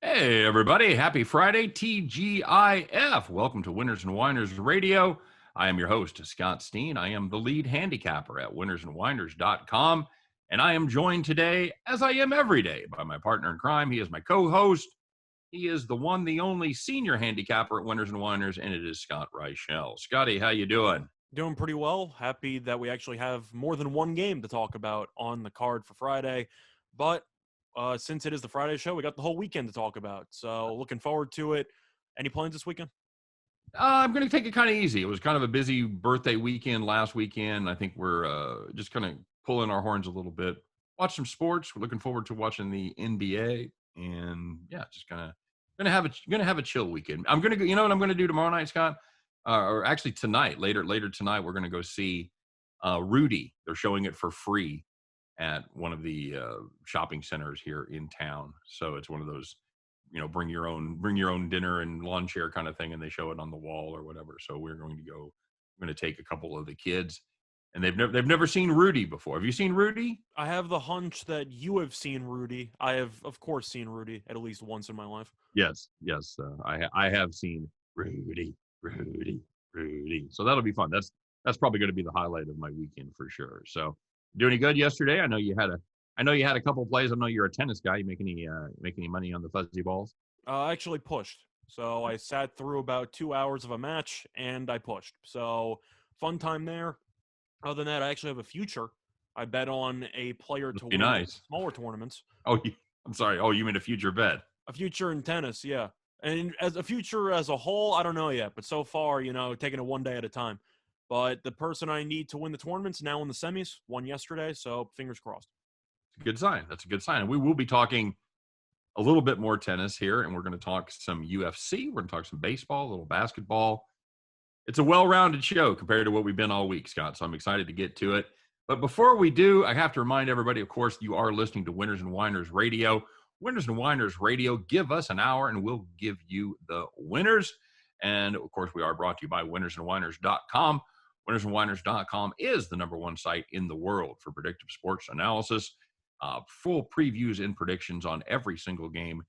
Hey, everybody. Happy Friday, TGIF. Welcome to Winners and Winers Radio. I am your host, Scott Steen. I am the lead handicapper at winnersandwiners.com. And I am joined today, as I am every day, by my partner in crime. He is my co-host. He is the one, the only senior handicapper at Winners and Winers, and it is Scott Reichel. Scotty, how you doing? Doing pretty well. Happy that we actually have more than one game to talk about on the card for Friday. But since it is the Friday show, we got the whole weekend to talk about. So looking forward to it. Any plans this weekend? I'm going to take it kind of easy. It was kind of a busy birthday weekend last weekend. I think we're just kind of pulling our horns a little bit. Watch some sports. We're looking forward to watching the NBA, and yeah, just kind of gonna have a chill weekend. I'm gonna go. You know what I'm gonna do tomorrow night, Scott? Or actually tonight, later tonight, we're gonna go see Rudy. They're showing it for free at one of the shopping centers here in town. So it's one of those, bring your own dinner and lawn chair kind of thing, and they show it on the wall or whatever. So we're going to take a couple of the kids, and they've never seen Rudy before. Have you seen Rudy? I have the hunch that you have seen Rudy. I have, of course, seen Rudy at least once in my life. Yes. I have seen Rudy. So that'll be fun. That's probably going to be the highlight of my weekend for sure. So, do any good yesterday? I know you had a couple of plays. I know you're a tennis guy. You make any money on the fuzzy balls? I actually pushed. So I sat through about 2 hours of a match, and I pushed. So fun time there. Other than that, I actually have a future. I bet on a player to win Nice. smaller tournaments. Oh, I'm sorry. Oh, you mean a future bet? A future in tennis, yeah. And as a future as a whole, I don't know yet. But so far, taking it one day at a time. But the person I need to win the tournament's now in the semis, won yesterday. So fingers crossed. It's a good sign. That's a good sign. And we will be talking a little bit more tennis here, and we're going to talk some UFC. We're going to talk some baseball, a little basketball. It's a well-rounded show compared to what we've been all week, Scott. So I'm excited to get to it. But before we do, I have to remind everybody, of course, you are listening to Winners and Winers Radio. Winners and Winers Radio, give us an hour and we'll give you the winners. And, of course, we are brought to you by winnersandwiners.com. Winnersandwiners.com is the number one site in the world for predictive sports analysis. Full previews and predictions on every single game,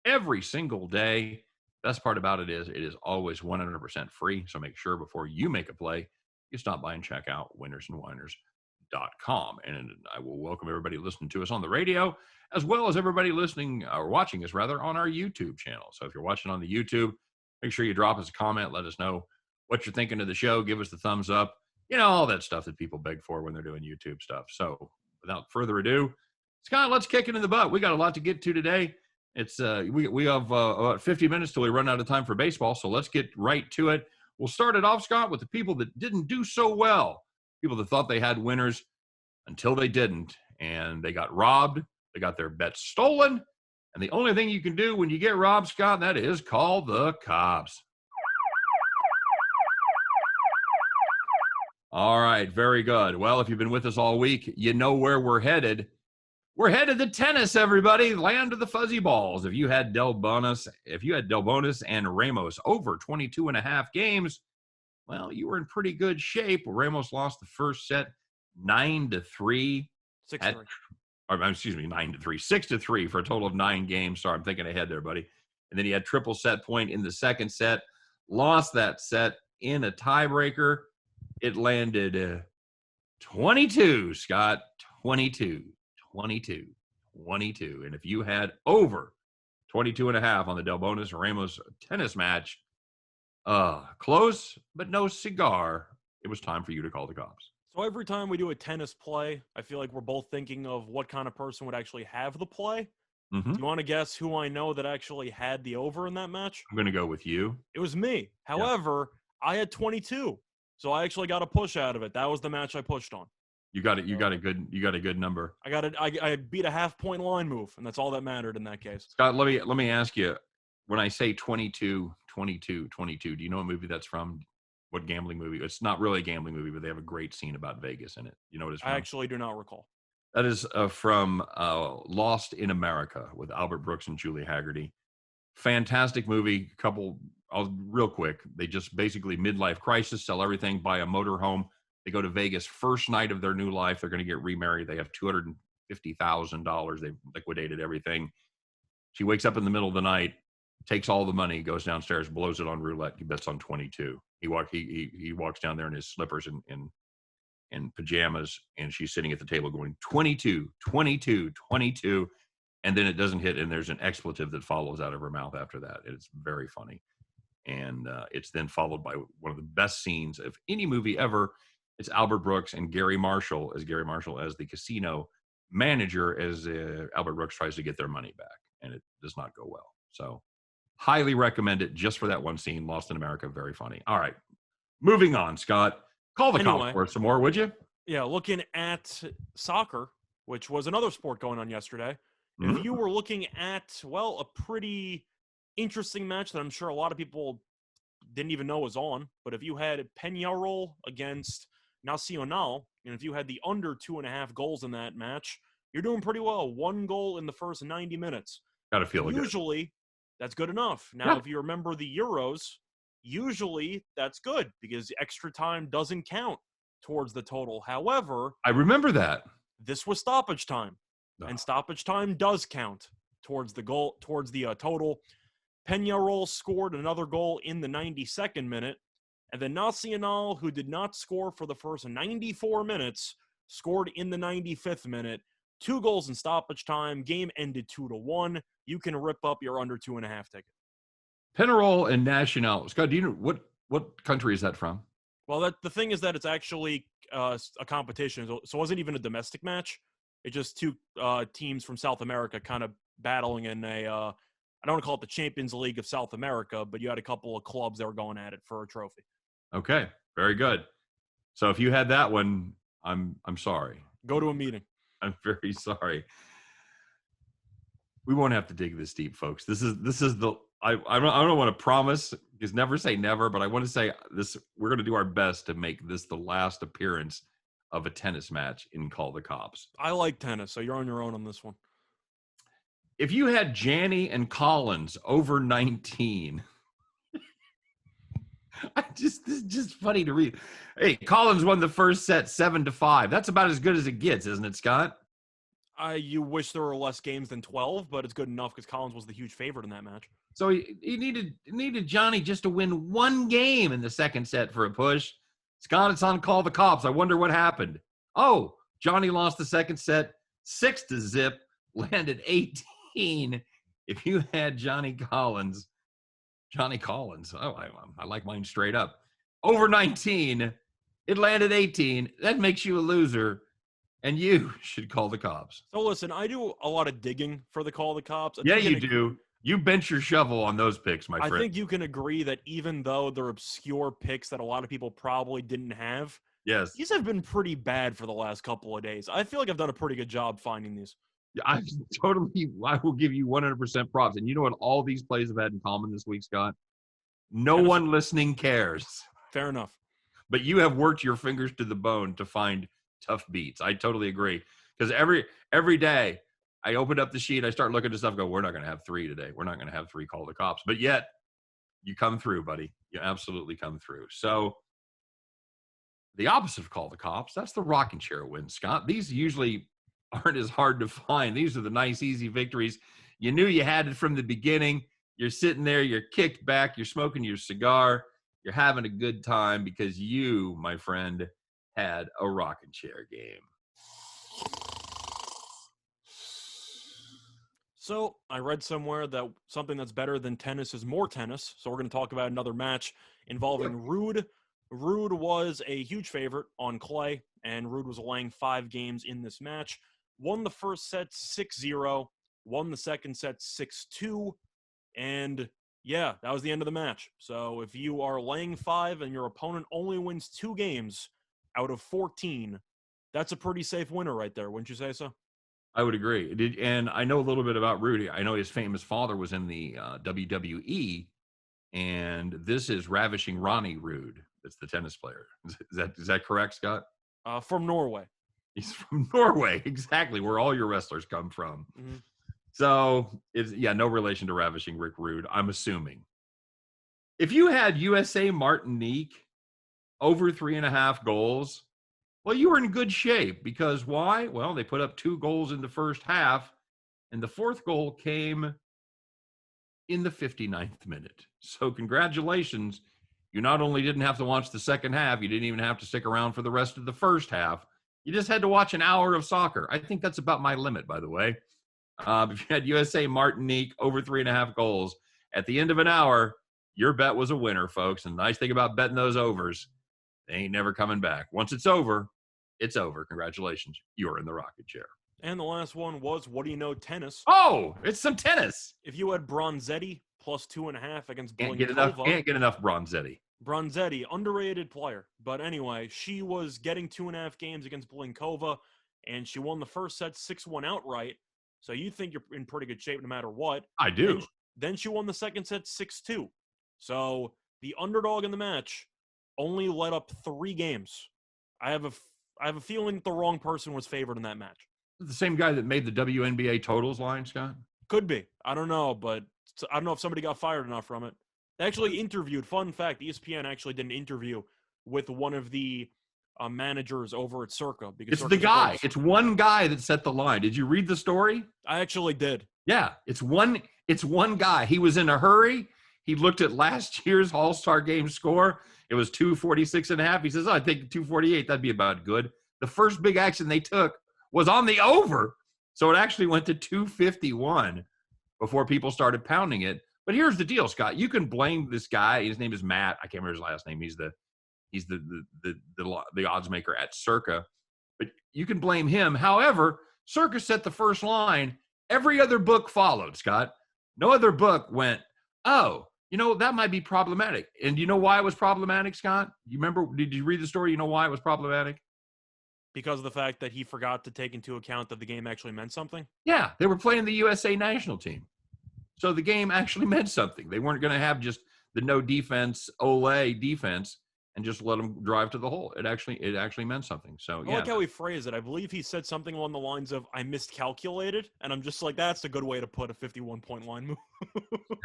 every single day. Best part about it is always 100% free. So make sure before you make a play, you stop by and check out winnersandwiners.com. And I will welcome everybody listening to us on the radio, as well as everybody listening or watching us rather on our YouTube channel. So if you're watching on the YouTube, make sure you drop us a comment. Let us know what you're thinking of the show. Give us the thumbs up. All that stuff that people beg for when they're doing YouTube stuff. So without further ado, Scott, let's kick it in the butt. We got a lot to get to today. It's we have about 50 minutes till we run out of time for baseball, so let's get right to it. We'll start it off, Scott, with the people that didn't do so well, people that thought they had winners until they didn't, and they got robbed. They got their bets stolen, and the only thing you can do when you get robbed, Scott, that is call the cops. All right, very good. Well, if you've been with us all week, you know where we're headed. We're headed to tennis, everybody. Land of the fuzzy balls. If you had Del Bonis and Ramos over 22.5 games, well, you were in pretty good shape. Ramos lost the first set 9-3. 6-3. 9-3. 6-3 for a total of 9 games. Sorry, I'm thinking ahead there, buddy. And then he had triple set point in the second set. Lost that set in a tiebreaker. It landed 22, Scott. 22. And if you had over 22.5 on the Del Bonis Ramos tennis match, close but no cigar, it was time for you to call the cops. So every time we do a tennis play, I feel like we're both thinking of what kind of person would actually have the play. Mm-hmm. Do you want to guess who I know that actually had the over in that match? I'm going to go with you. It was me. However, I had 22, so I actually got a push out of it. That was the match I pushed on. You got it. You got a good number. I beat a half-point line move, and that's all that mattered in that case. Scott, let me ask you. When I say 22, do you know what movie that's from? What gambling movie? It's not really a gambling movie, but they have a great scene about Vegas in it. You know what it's from? I actually do not recall. That is from Lost in America with Albert Brooks and Julie Haggerty. Fantastic movie. Real quick. They just basically midlife crisis, sell everything, buy a motorhome. They go to Vegas first night of their new life. They're going to get remarried. They have $250,000. They've liquidated everything. She wakes up in the middle of the night, takes all the money, goes downstairs, blows it on roulette. He bets on 22. He walks down there in his slippers and pajamas, and she's sitting at the table going 22, 22, 22, and then it doesn't hit, and there's an expletive that follows out of her mouth after that. It's very funny, and it's then followed by one of the best scenes of any movie ever. It's Albert Brooks and Gary Marshall as the casino manager as Albert Brooks tries to get their money back, and it does not go well. So highly recommend it just for that one scene. Lost in America, very funny. All right, moving on, Scott. Call the cops for some more, would you? Yeah, looking at soccer, which was another sport going on yesterday. Mm-hmm. If you were looking at, well, a pretty interesting match that I'm sure a lot of people didn't even know was on, but if you had Peñarol against Nacional, and if you had the under 2.5 goals in that match, you're doing pretty well. 1 goal in the first 90 minutes. Gotta feel it. Usually, that's good enough. Now, if you remember the Euros, usually that's good because extra time doesn't count towards the total. However, I remember that. This was stoppage time, and stoppage time does count towards the goal, towards the total. Peñarol scored another goal in the 92nd minute, and then Nacional, who did not score for the first 94 minutes, scored in the 95th minute. 2 goals in stoppage time. Game ended 2-1. You can rip up your under 2.5 ticket. Peñarol and Nacional. Scott, do you know what country is that from? Well, the thing is that it's actually a competition, so it wasn't even a domestic match. It's just 2 teams from South America kind of battling in a I don't want to call it the Champions League of South America, but you had a couple of clubs that were going at it for a trophy. Okay, very good. So if you had that one, I'm sorry. Go to a meeting. I'm very sorry. We won't have to dig this deep, folks. This is the I don't want to promise, because never say never, but I want to say this. We're going to do our best to make this the last appearance of a tennis match in Call the Cops. I like tennis, so you're on your own on this one. If you had Janney and Collins over 19, this is just funny to read. Hey, Collins won the first set 7-5. That's about as good as it gets, isn't it, Scott? You wish there were less games than 12, but it's good enough because Collins was the huge favorite in that match. So he needed Johnny just to win 1 game in the second set for a push. Scott, it's on Call the Cops. I wonder what happened. Oh, Johnny lost the second set 6-0, landed 18. If you had Johnny Collins, oh, I like mine straight up. Over 19, it landed 18. That makes you a loser, and you should call the cops. So listen, I do a lot of digging for the Call the Cops. Yeah, you do. You bench your shovel on those picks, my friend. I think you can agree that even though they're obscure picks that a lot of people probably didn't have, yes, these have been pretty bad for the last couple of days. I feel like I've done a pretty good job finding these. I will give you 100% props. And you know what all these plays have had in common this week, Scott? No one listening cares. Fair enough. But you have worked your fingers to the bone to find tough beats. I totally agree. Because every day I open up the sheet, I start looking at stuff, go, we're not going to have 3 today. We're not going to have 3 Call the Cops. But yet, you come through, buddy. You absolutely come through. So, the opposite of Call the Cops, that's the rocking chair win, Scott. These usually aren't as hard to find. These are the nice, easy victories. You knew you had it from the beginning. You're sitting there, you're kicked back, you're smoking your cigar, you're having a good time because you, my friend, had a rocking chair game. So I read somewhere that something that's better than tennis is more tennis. So we're going to talk about another match involving Ruud. Ruud was a huge favorite on clay, and Ruud was laying 5 games in this match. Won the first set 6-0, won the second set 6-2, and yeah, that was the end of the match. So if you are laying 5 and your opponent only wins 2 games out of 14, that's a pretty safe winner right there. Wouldn't you say so? I would agree. And I know a little bit about Rudy. I know his famous father was in the WWE, and this is Ravishing Ronnie Ruud. That's the tennis player. Is that correct, Scott? From Norway. He's from Norway, exactly, where all your wrestlers come from. Mm-hmm. So, no relation to Ravishing Rick Rude, I'm assuming. If you had USA Martinique over 3.5 goals, well, you were in good shape because why? Well, they put up 2 goals in the first half, and the 4th goal came in the 59th minute. So congratulations. You not only didn't have to watch the second half, you didn't even have to stick around for the rest of the first half. You just had to watch an hour of soccer. I think that's about my limit, by the way. If you had USA Martinique over 3.5 goals at the end of an hour, your bet was a winner, folks. And the nice thing about betting those overs, they ain't never coming back. Once it's over, it's over. Congratulations. You're in the rocket chair. And the last one was, what do you know, tennis. Oh, it's some tennis. If you had Bronzetti plus 2.5 against Can't Blinkova. get enough Bronzetti. Bronzetti, underrated player. But anyway, she was getting 2.5 games against Blinkova, and she won the first set 6-1 outright. So you think you're in pretty good shape no matter what. I do. Then she won the second set 6-2. So the underdog in the match only let up 3 games. I have a feeling the wrong person was favored in that match. The same guy that made the WNBA totals line, Scott? Could be. I don't know, but I don't know if somebody got fired enough from it. They actually interviewed. Fun fact, ESPN actually did an interview with one of the managers over at Circa. Because It's Circa's the guy. It's one guy that set the line. Did you read the story? I actually did. Yeah, it's one guy. He was in a hurry. He looked at last year's All-Star game score. It was 246.5. He says, I think 248, that'd be about good. The first big action they took was on the over. So it actually went to 251 before people started pounding it. But here's the deal, Scott. You can blame this guy. His name is Matt. I can't remember his last name. He's the odds maker at Circa. But you can blame him. However, Circa set the first line. Every other book followed, Scott. No other book went, oh, that might be problematic. And you know why it was problematic, Scott? You remember, did you read the story? You know why it was problematic? Because of the fact that he forgot to take into account that the game actually meant something? Yeah, they were playing the USA national team. So the game actually meant something. They weren't going to have just the no defense, Olay defense, and just let them drive to the hole. It actually meant something. So, yeah. I like how he phrased it. I believe he said something along the lines of, I miscalculated. And I'm just like, that's a good way to put a 51-point line move.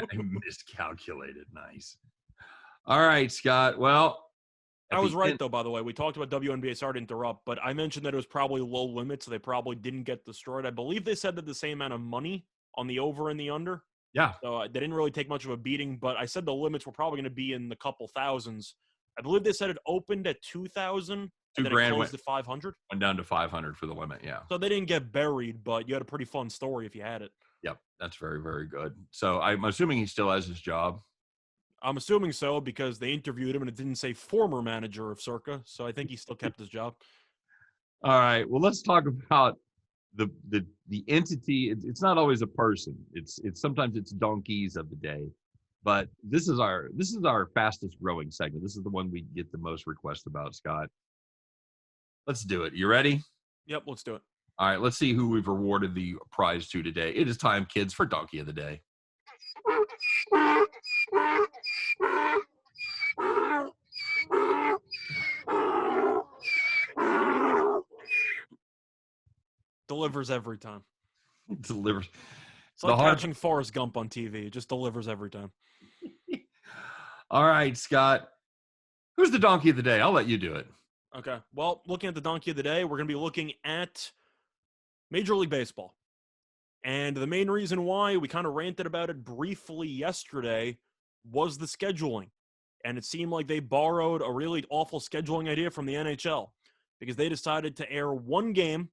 I miscalculated. Nice. All right, Scott. Well, I was right, though, by the way. We talked about WNBA. Sorry to interrupt, but I mentioned that it was probably low limit, so they probably didn't get destroyed. I believe they said that the same amount of money on the over and the under. Yeah. So they didn't really take much of a beating, but I said the limits were probably going to be in the couple thousands. I believe they said it opened at 2,000 and then it closed at 500. Went down to 500 for the limit, yeah. So they didn't get buried, but you had a pretty fun story if you had it. Yep, that's very, very good. So I'm assuming he still has his job. I'm assuming so because they interviewed him and it didn't say former manager of Circa, so I think he still kept his job. All right, well, let's talk about the entity. It's not always a person. It's sometimes it's donkeys of the day. But this is our fastest growing segment. This is the one we get the most requests about, Scott. Let's do it. You ready? Yep, let's do it. All right, let's see who we've awarded the prize to today. It is time, kids, for Donkey of the Day. Delivers every time. Delivers. It's like catching Forrest Gump on TV. It just delivers every time. All right, Scott. Who's the Donkey of the Day? I'll let you do it. Okay. Well, looking at the Donkey of the Day, we're going to be looking at Major League Baseball. And the main reason why we kind of ranted about it briefly yesterday was the scheduling. And it seemed like they borrowed a really awful scheduling idea from the NHL because they decided to air one game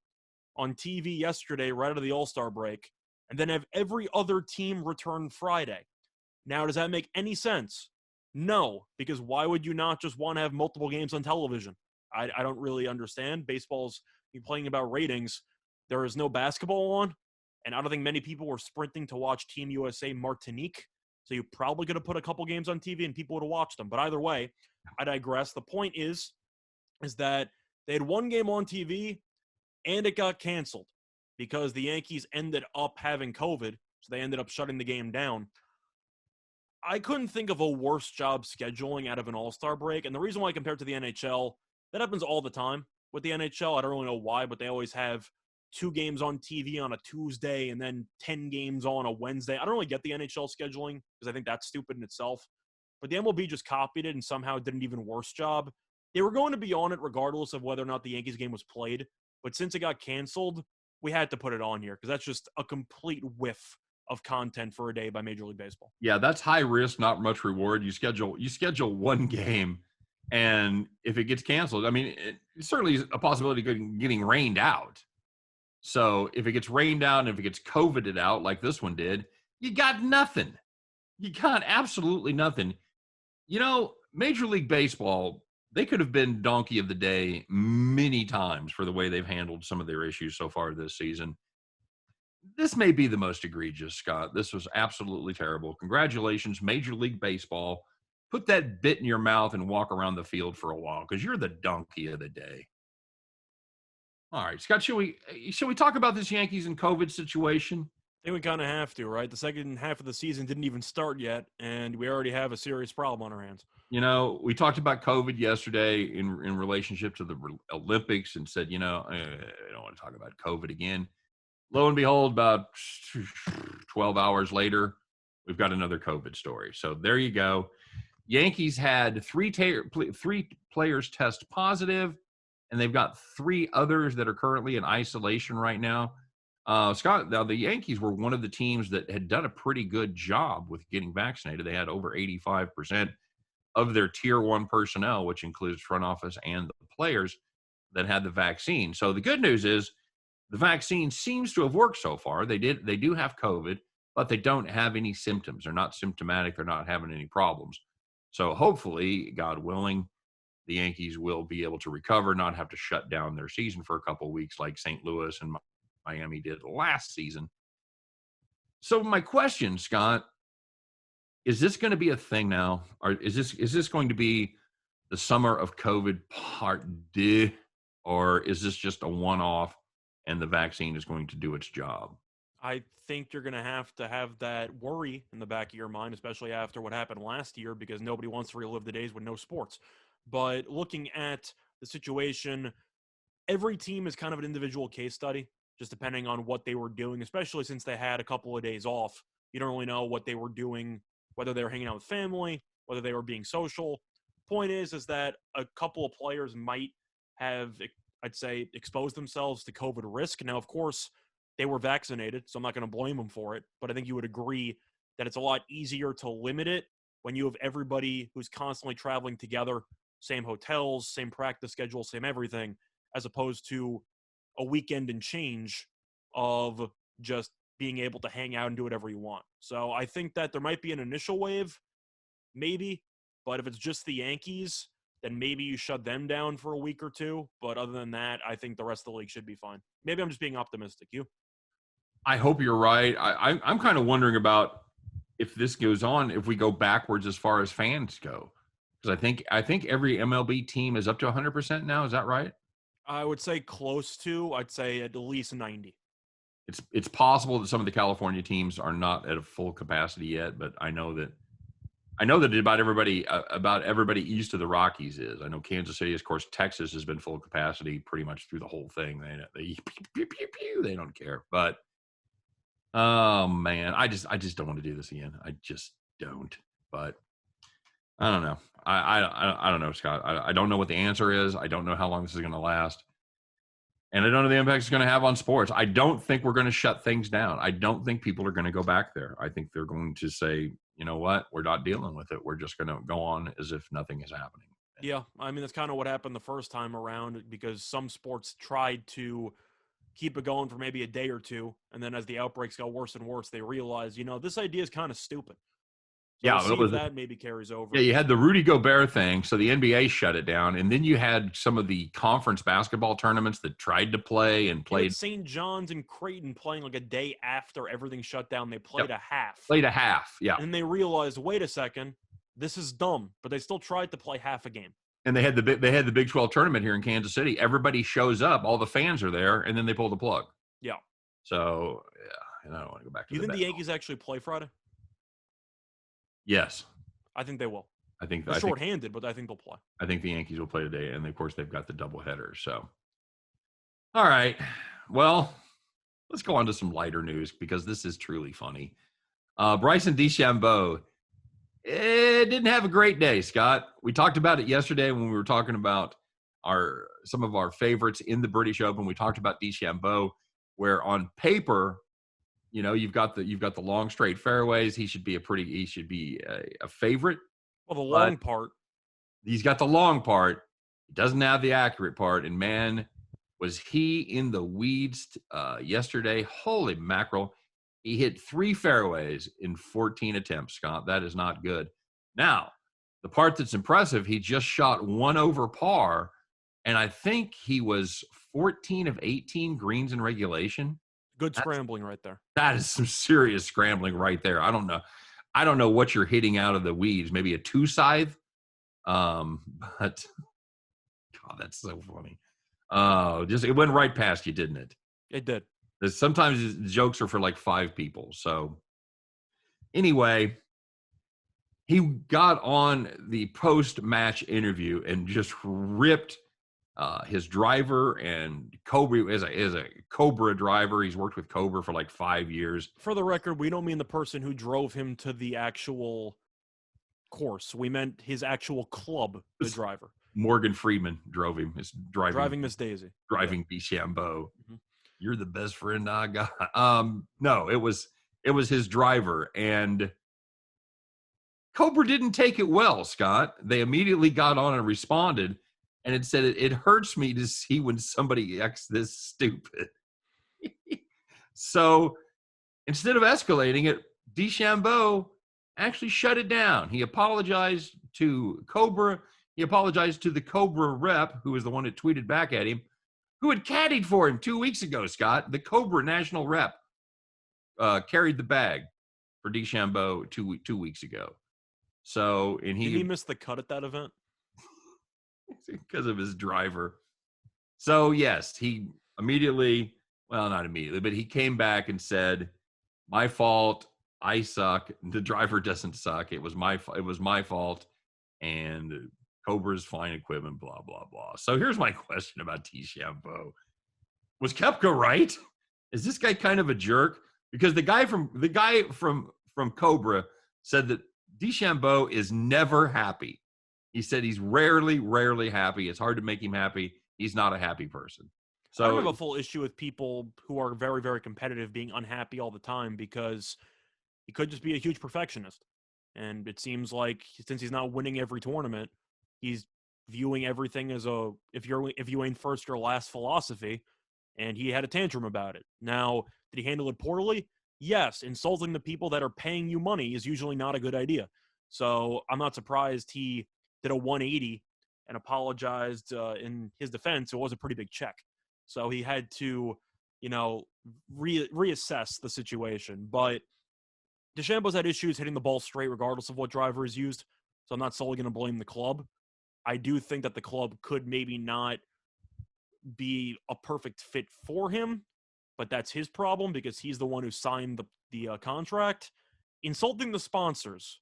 on TV yesterday right out of the All-Star break and then have every other team return Friday. Now, does that make any sense? No, because why would you not just want to have multiple games on television? I don't really understand. Baseball's playing about ratings. There is no basketball on, and I don't think many people were sprinting to watch Team USA Martinique, so you probably could have put a couple games on TV and people would have watched them. But either way, I digress. The point is that they had one game on TV, and it got canceled because the Yankees ended up having COVID, so they ended up shutting the game down. I couldn't think of a worse job scheduling out of an All-Star break, and the reason why I compared to the NHL, that happens all the time. With the NHL, I don't really know why, but they always have 2 games on TV on a Tuesday and then 10 games on a Wednesday. I don't really get the NHL scheduling because I think that's stupid in itself. But the MLB just copied it and somehow did an even worse job. They were going to be on it regardless of whether or not the Yankees game was played. But since it got canceled, we had to put it on here because that's just a complete whiff of content for a day by Major League Baseball. Yeah, that's high risk, not much reward. You schedule one game, and if it gets canceled, I mean, it certainly is a possibility of getting rained out. So if it gets rained out and if it gets COVIDed out like this one did, you got nothing. You got absolutely nothing. You know, Major League Baseball, they could have been donkey of the day many times for the way they've handled some of their issues so far this season. This may be the most egregious, Scott. This was absolutely terrible. Congratulations, Major League Baseball. Put that bit in your mouth and walk around the field for a while because you're the donkey of the day. All right, Scott, shall we talk about this Yankees and COVID situation? I think we kind of have to, right? The second half of the season didn't even start yet, and we already have a serious problem on our hands. You know, we talked about COVID yesterday in relationship to the Olympics and said, I don't want to talk about COVID again. Lo and behold, about 12 hours later, we've got another COVID story. So there you go. Yankees had three players test positive, and they've got 3 others that are currently in isolation right now. Scott, now the Yankees were one of the teams that had done a pretty good job with getting vaccinated. They had over 85% of their tier 1 personnel, which includes front office and the players, that had the vaccine. So the good news is the vaccine seems to have worked so far. They do have COVID, but they don't have any symptoms. They're not symptomatic. They're not having any problems. So hopefully, God willing, the Yankees will be able to recover, not have to shut down their season for a couple of weeks like St. Louis and Miami did last season. So my question, Scott, is this going to be a thing now? Or is this going to be the summer of COVID part 2? Or is this just a one-off and the vaccine is going to do its job? I think you're going to have that worry in the back of your mind, especially after what happened last year, because nobody wants to relive the days with no sports. But looking at the situation, every team is kind of an individual case study, just depending on what they were doing, especially since they had a couple of days off. You don't really know what they were doing, whether they were hanging out with family, whether they were being social. Point is that a couple of players might have, I'd say, exposed themselves to COVID risk. Now, of course, they were vaccinated, so I'm not going to blame them for it. But I think you would agree that it's a lot easier to limit it when you have everybody who's constantly traveling together, same hotels, same practice schedule, same everything, as opposed to a weekend and change of just being able to hang out and do whatever you want. So I think that there might be an initial wave, maybe, but if it's just the Yankees, then maybe you shut them down for a week or 2. But other than that, I think the rest of the league should be fine. Maybe I'm just being optimistic. You? I hope you're right. I'm kind of wondering about if this goes on, if we go backwards as far as fans go. Because I think every MLB team is up to 100% now. Is that right? I would say close to. I'd say at least 90. It's possible that some of the California teams are not at a full capacity yet, but I know that about everybody east of the Rockies is. I know Kansas City, of course, Texas has been full capacity pretty much through the whole thing. They don't care. But oh man, I just don't want to do this again. I just don't. But I don't know. I don't know, Scott. I don't know what the answer is. I don't know how long this is going to last. And I don't know the impact it's going to have on sports. I don't think we're going to shut things down. I don't think people are going to go back there. I think they're going to say, you know what, we're not dealing with it. We're just going to go on as if nothing is happening. Yeah, I mean, that's kind of what happened the first time around, because some sports tried to keep it going for maybe a day or 2. And then as the outbreaks got worse and worse, they realized, this idea is kind of stupid. So Yeah, we'll see if that maybe carries over. Yeah, you had the Rudy Gobert thing, so the NBA shut it down, and then you had some of the conference basketball tournaments that tried to play and played. St. John's and Creighton playing like a day after everything shut down. They played a half. Played a half, yeah. And they realized, wait a second, this is dumb, but they still tried to play half a game. And they had the Big 12 tournament here in Kansas City. Everybody shows up, all the fans are there, and then they pull the plug. Yeah. So, yeah, and I don't want to go back to you think the Yankees actually play Friday? Yes. I think they will. They're shorthanded, but I think they'll play. I think the Yankees will play today, and of course they've got the doubleheader. So, all right. Well, let's go on to some lighter news because this is truly funny. Bryson Dechambeau, didn't have a great day, Scott. We talked about it yesterday when we were talking about some of our favorites in the British Open. We talked about Dechambeau, where on paper you've got the long straight fairways. He should be a favorite. Well, the But long part. he's got the long part. He doesn't have the accurate part. And man, was he in the weeds yesterday? Holy mackerel! He hit 3 fairways in 14 attempts. Scott, that is not good. Now, the part that's impressive, he just shot 1 over par, and I think he was 14 of 18 greens in regulation. Good scrambling right there. That is some serious scrambling right there. I don't know what you're hitting out of the weeds. Maybe a 2 scythe. But God, that's so funny. Just it went right past you, didn't it? It did. Sometimes jokes are for like 5 people. So anyway, he got on the post-match interview and just ripped his driver, and Cobra is a Cobra driver. He's worked with Cobra for like 5 years. For the record, we don't mean the person who drove him to the actual course. We meant his actual club, the driver. Morgan Freeman drove him. It's driving Miss Daisy. Driving Dechambeau. Mm-hmm. You're the best friend I got. No, it was his driver, and Cobra didn't take it well, Scott. They immediately got on and responded, and it said, it hurts me to see when somebody acts this stupid. So instead of escalating it, Dechambeau actually shut it down. He apologized to Cobra. He apologized to the Cobra rep, who was the one that tweeted back at him, who had caddied for him 2 weeks ago, Scott. The Cobra national rep carried the bag for Dechambeau 2 weeks ago. So, and Did he miss the cut at that event? Because of his driver. So, yes, he immediately, well, not immediately, but he came back and said, my fault. I suck. The driver doesn't suck. It was my fault. And Cobra's fine equipment, blah, blah, blah. So here's my question about Dechambeau. Was Koepka right? Is this guy kind of a jerk? Because the guy from Cobra said that Dechambeau is never happy. He said he's rarely happy. It's hard to make him happy. He's not a happy person. So I don't have a full issue with people who are very, very competitive being unhappy all the time, because he could just be a huge perfectionist. And it seems like since he's not winning every tournament, he's viewing everything as if you ain't first or last philosophy, and he had a tantrum about it. Now, did he handle it poorly? Yes. Insulting the people that are paying you money is usually not a good idea. So I'm not surprised he did a 180 and apologized. In his defense, it was a pretty big check. So he had to, reassess the situation. But Dechambeau's had issues hitting the ball straight regardless of what driver is used. So I'm not solely going to blame the club. I do think that the club could maybe not be a perfect fit for him, but that's his problem because he's the one who signed the contract. Insulting the sponsors,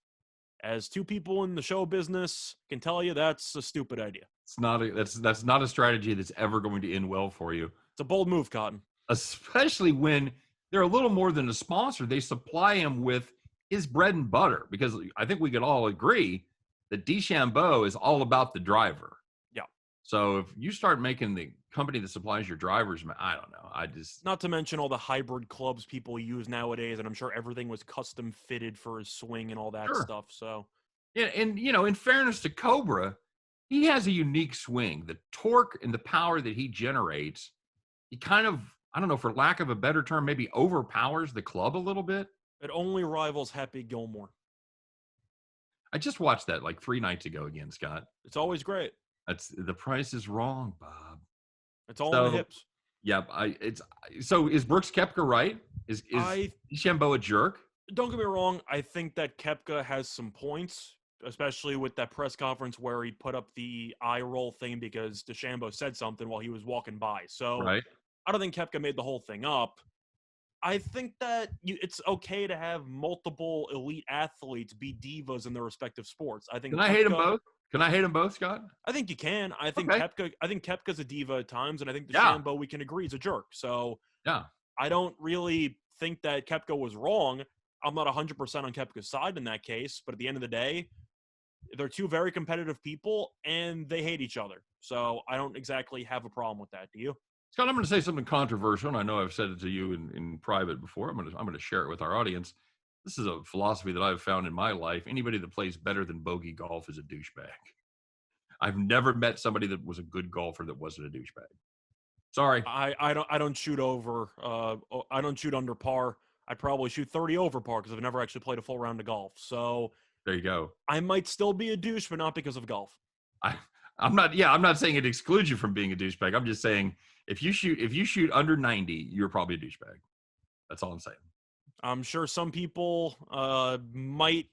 as 2 people in the show business can tell you, that's a stupid idea. That's not a strategy that's ever going to end well for you. It's a bold move, Cotton. Especially when they're a little more than a sponsor. They supply him with his bread and butter, because I think we could all agree that Dechambeau is all about the driver. Yeah. So if you start making the company that supplies your drivers, I don't know. Not to mention all the hybrid clubs people use nowadays, and I'm sure everything was custom fitted for his swing and all that stuff. So yeah, and in fairness to Cobra, he has a unique swing. The torque and the power that he generates, he kind of, I don't know, for lack of a better term, maybe overpowers the club a little bit. It only rivals Happy Gilmore. I just watched that like 3 nights ago again, Scott. It's always great. The price is wrong, Bob. It's all in the hips. Yeah, so is Brooks Koepka right? Is Dechambeau a jerk? Don't get me wrong. I think that Koepka has some points, especially with that press conference where he put up the eye roll thing because Dechambeau said something while he was walking by. So right. I don't think Koepka made the whole thing up. I think that it's okay to have multiple elite athletes be divas in their respective sports. I think. Can I hate them both? Can I hate them both, Scott? I think you can. I think Koepka's a diva at times, and I think Dechambeau, we can agree, is a jerk. So yeah, I don't really think that Koepka was wrong. I'm not 100% on Koepka's side in that case, but at the end of the day, they're 2 very competitive people, and they hate each other. So I don't exactly have a problem with that. Do you? Scott, I'm going to say something controversial, and I know I've said it to you in private before. I'm going to share it with our audience. This is a philosophy that I've found in my life. Anybody that plays better than bogey golf is a douchebag. I've never met somebody that was a good golfer that wasn't a douchebag. Sorry. I don't shoot over. I don't shoot under par. I probably shoot 30 over par because I've never actually played a full round of golf. So there you go. I might still be a douche, but not because of golf. I'm not saying it excludes you from being a douchebag. I'm just saying if you shoot under 90, you're probably a douchebag. That's all I'm saying. I'm sure some people might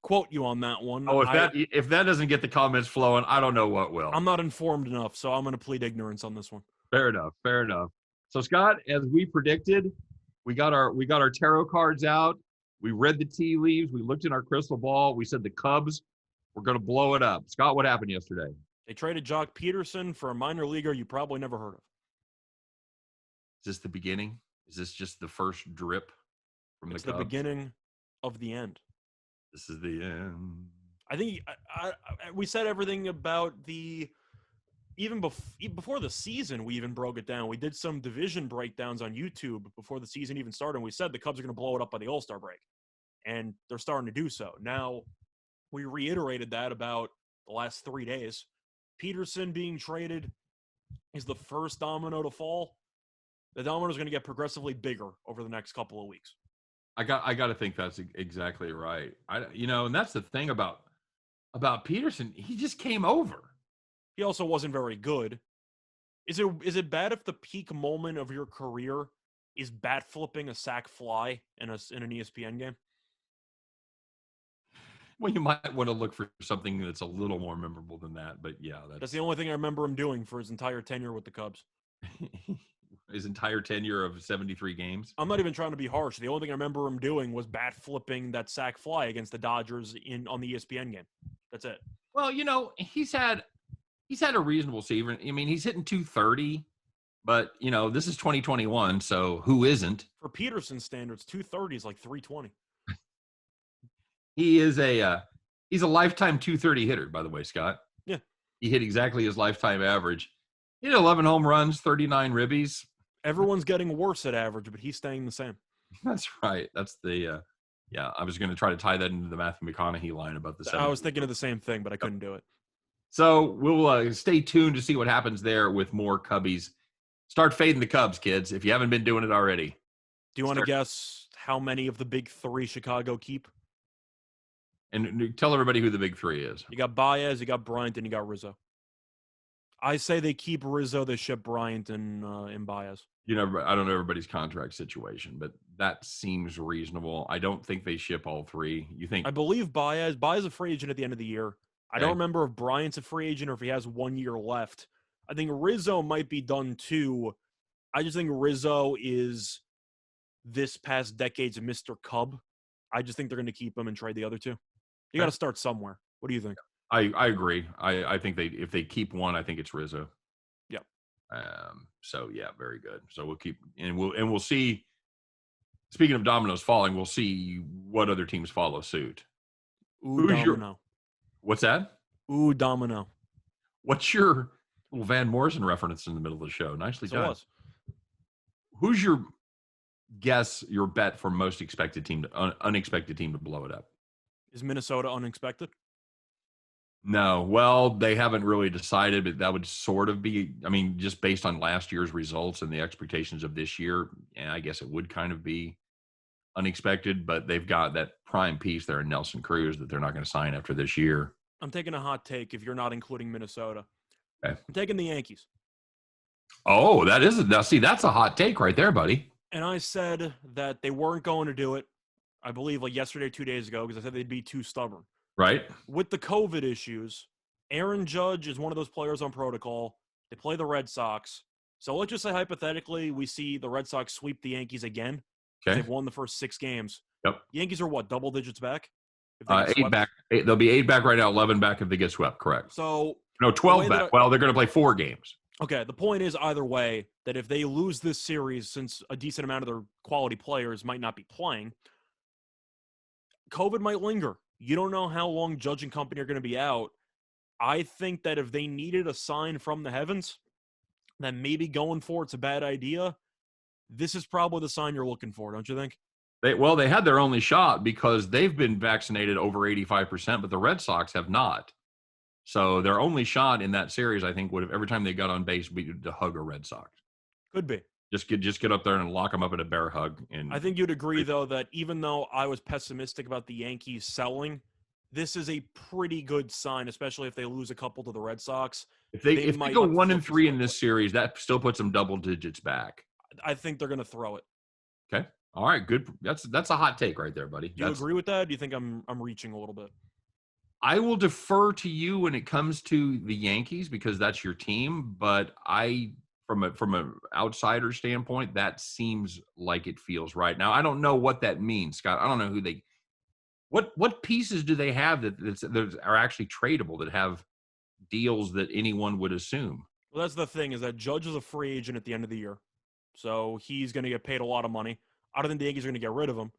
quote you on that one. Oh, if that doesn't get the comments flowing, I don't know what will. I'm not informed enough, so I'm going to plead ignorance on this one. Fair enough. So Scott, as we predicted, we got our tarot cards out. We read the tea leaves. We looked in our crystal ball. We said the Cubs were going to blow it up. Scott, what happened yesterday? They traded Jock Peterson for a minor leaguer you probably never heard of. Is this the beginning? Is this just the first drip from the Cubs? It's the beginning of the end. This is the end. I think we said everything about even before the season. We even broke it down. We did some division breakdowns on YouTube before the season even started. And we said the Cubs are going to blow it up by the All-Star break, and they're starting to do so. Now, we reiterated that about the last 3 days. Peterson being traded is the first domino to fall. The domino is going to get progressively bigger over the next couple of weeks. I got to think that's exactly right. And that's the thing about Peterson. He just came over. He also wasn't very good. Is it bad if the peak moment of your career is bat flipping a sac fly in an ESPN game? Well, you might want to look for something that's a little more memorable than that. But yeah, that's the only thing I remember him doing for his entire tenure with the Cubs. His entire tenure of 73 games. I'm not even trying to be harsh. The only thing I remember him doing was bat flipping that sac fly against the Dodgers on the ESPN game. That's it. Well, he's had a reasonable season. I mean, he's hitting 230, but this is 2021, so who isn't? For Peterson standards, 230 is like 320. He's a lifetime 230 hitter, by the way, Scott. Yeah. He hit exactly his lifetime average. He had 11 home runs, 39 ribbies. Everyone's getting worse at average, but he's staying the same. That's right. That's the I was going to try to tie that into the Matthew McConaughey line about the 70s. I was thinking of the same thing, but I couldn't do it. So we'll stay tuned to see what happens there with more Cubbies. Start fading the Cubs, kids, if you haven't been doing it already. Do you want to guess how many of the big three Chicago keep? And tell everybody who the big three is. You got Baez, you got Bryant, and you got Rizzo. I say they keep Rizzo, they ship Bryant and Baez. I don't know everybody's contract situation, but that seems reasonable. I don't think they ship all three. You think? I believe Baez is a free agent at the end of the year. Okay. I don't remember if Bryant's a free agent or if he has 1 year left. I think Rizzo might be done too. I just think Rizzo is this past decade's Mr. Cub. I just think they're going to keep him and trade the other two. You got to start somewhere. What do you think? I agree. I think if they keep one, I think it's Rizzo. Yep. So yeah, very good. So we'll keep and we'll see. Speaking of dominoes falling, we'll see what other teams follow suit. Ooh, domino. What's that? Ooh, domino. What's your little Van Morrison reference in the middle of the show? Nicely done. Who's your guess? Your bet for most unexpected team to blow it up? Is Minnesota unexpected? No. Well, they haven't really decided, but that would sort of be, just based on last year's results and the expectations of this year, and I guess it would kind of be unexpected, but they've got that prime piece there in Nelson Cruz that they're not going to sign after this year. I'm taking a hot take if you're not including Minnesota. Okay. I'm taking the Yankees. Oh, that's a hot take right there, buddy. And I said that they weren't going to do it, I believe, like yesterday, 2 days ago, because I said they'd be too stubborn. Right. With the COVID issues, Aaron Judge is one of those players on protocol. They play the Red Sox. So let's just say hypothetically we see the Red Sox sweep the Yankees again. Okay. They've won the first 6 games. Yep. Yankees are what, double digits back? 8 back. They'll be 8 back right now, 11 back if they get swept. Correct. So no, 12 back. Well, they're going to play 4 games. Okay. The point is either way that if they lose this series, since a decent amount of their quality players might not be playing, COVID might linger. You don't know how long Judge and company are going to be out. I think that if they needed a sign from the heavens, that maybe going for it's a bad idea, this is probably the sign you're looking for, don't you think? They had their only shot because they've been vaccinated over 85%, but the Red Sox have not. So their only shot in that series, I think, would have every time they got on base be to hug a Red Sox. Could be. Just get up there and lock them up in a bear hug. And I think you'd agree, though, that even though I was pessimistic about the Yankees selling, this is a pretty good sign, especially if they lose a couple to the Red Sox. If they go 1-3 in this series, that still puts them double digits back. I think they're going to throw it. Okay. All right. Good. That's a hot take right there, buddy. Do you agree with that? Do you think I'm reaching a little bit? I will defer to you when it comes to the Yankees because that's your team. But from an outsider standpoint, that seems like it feels right. Now, I don't know what that means, Scott. I don't know what pieces do they have that are actually tradable, that have deals that anyone would assume? Well, that's the thing, is that Judge is a free agent at the end of the year. So he's going to get paid a lot of money. I don't think the Yankees are going to get rid of him.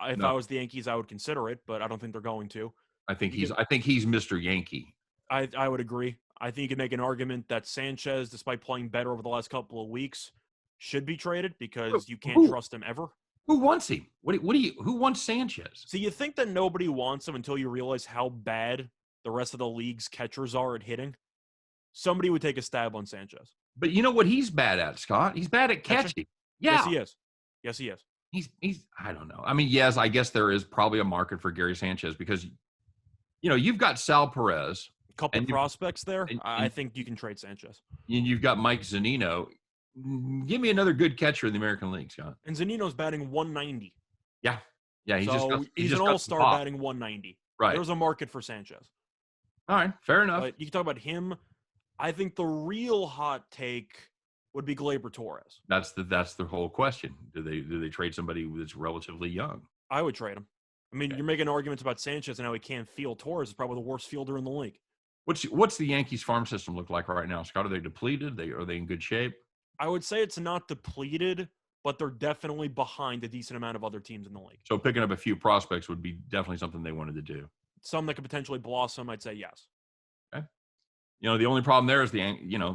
If I was the Yankees, I would consider it, but I don't think they're going to. I think he's Mr. Yankee. I would agree. I think you can make an argument that Sanchez, despite playing better over the last couple of weeks, should be traded because you can't trust him ever. Who wants him? Who wants Sanchez? So you think that nobody wants him until you realize how bad the rest of the league's catchers are at hitting? Somebody would take a stab on Sanchez. But you know what he's bad at, Scott? He's bad at catching. Yeah. Yes, he is. He's I don't know. I mean, yes, I guess there is probably a market for Gary Sanchez because, you've got Sal Perez. A couple prospects there. I think you can trade Sanchez. And you've got Mike Zunino. Give me another good catcher in the American League, Scott. And Zunino's batting 190. Yeah. He's an all-star batting 190. Right. There's a market for Sanchez. All right, fair enough. But you can talk about him. I think the real hot take would be Gleyber Torres. That's the whole question. Do they trade somebody that's relatively young? I would trade him. I mean, You're making arguments about Sanchez and how he can't field. Torres is probably the worst fielder in the league. What's the Yankees farm system look like right now, Scott? Are they depleted? Are they in good shape? I would say it's not depleted, but they're definitely behind a decent amount of other teams in the league. So picking up a few prospects would be definitely something they wanted to do. Some that could potentially blossom, I'd say yes. Okay. The only problem there is the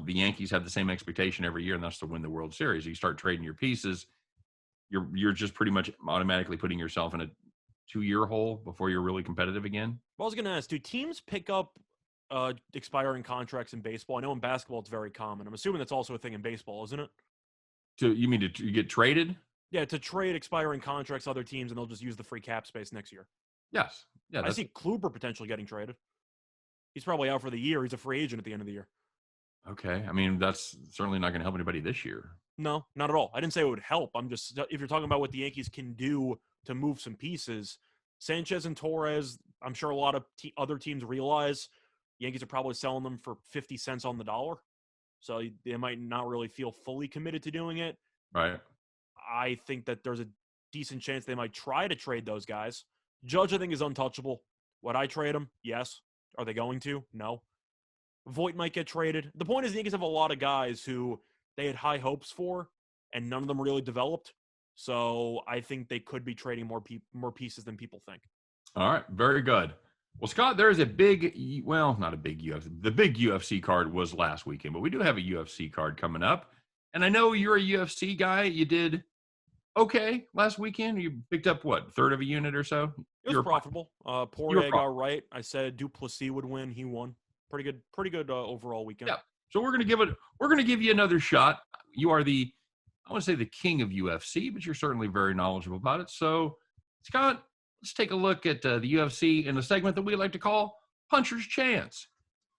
Yankees have the same expectation every year, and that's to win the World Series. You start trading your pieces, you're just pretty much automatically putting yourself in a 2-year hole before you're really competitive again. Well, I was going to ask, do teams pick up expiring contracts in baseball? I know in basketball it's very common. I'm assuming that's also a thing in baseball, isn't it? You mean to get traded? Yeah, to trade expiring contracts to other teams, and they'll just use the free cap space next year. Yes. Yeah. I see Kluber potentially getting traded. He's probably out for the year. He's a free agent at the end of the year. Okay. I mean, that's certainly not going to help anybody this year. No, not at all. I didn't say it would help. If you're talking about what the Yankees can do to move some pieces, Sanchez and Torres, I'm sure a lot of other teams realize Yankees are probably selling them for 50 cents on the dollar. So they might not really feel fully committed to doing it. Right. I think that there's a decent chance they might try to trade those guys. Judge, I think, is untouchable. Would I trade him? Yes. Are they going to? No. Voit might get traded. The point is the Yankees have a lot of guys who they had high hopes for, and none of them really developed. So I think they could be trading more pieces than people think. All right. Very good. Well, Scott, there's not a big UFC. The big UFC card was last weekend, but we do have a UFC card coming up. And I know you're a UFC guy. You did okay last weekend. You picked up, what, third of a unit or so? It was profitable. Poirier got right. I said Duplessis would win. He won. Pretty good overall weekend. Yeah. So we're gonna give you another shot. You are I want to say the king of UFC, but you're certainly very knowledgeable about it. So, Scott, let's take a look at the UFC in a segment that we like to call Puncher's Chance.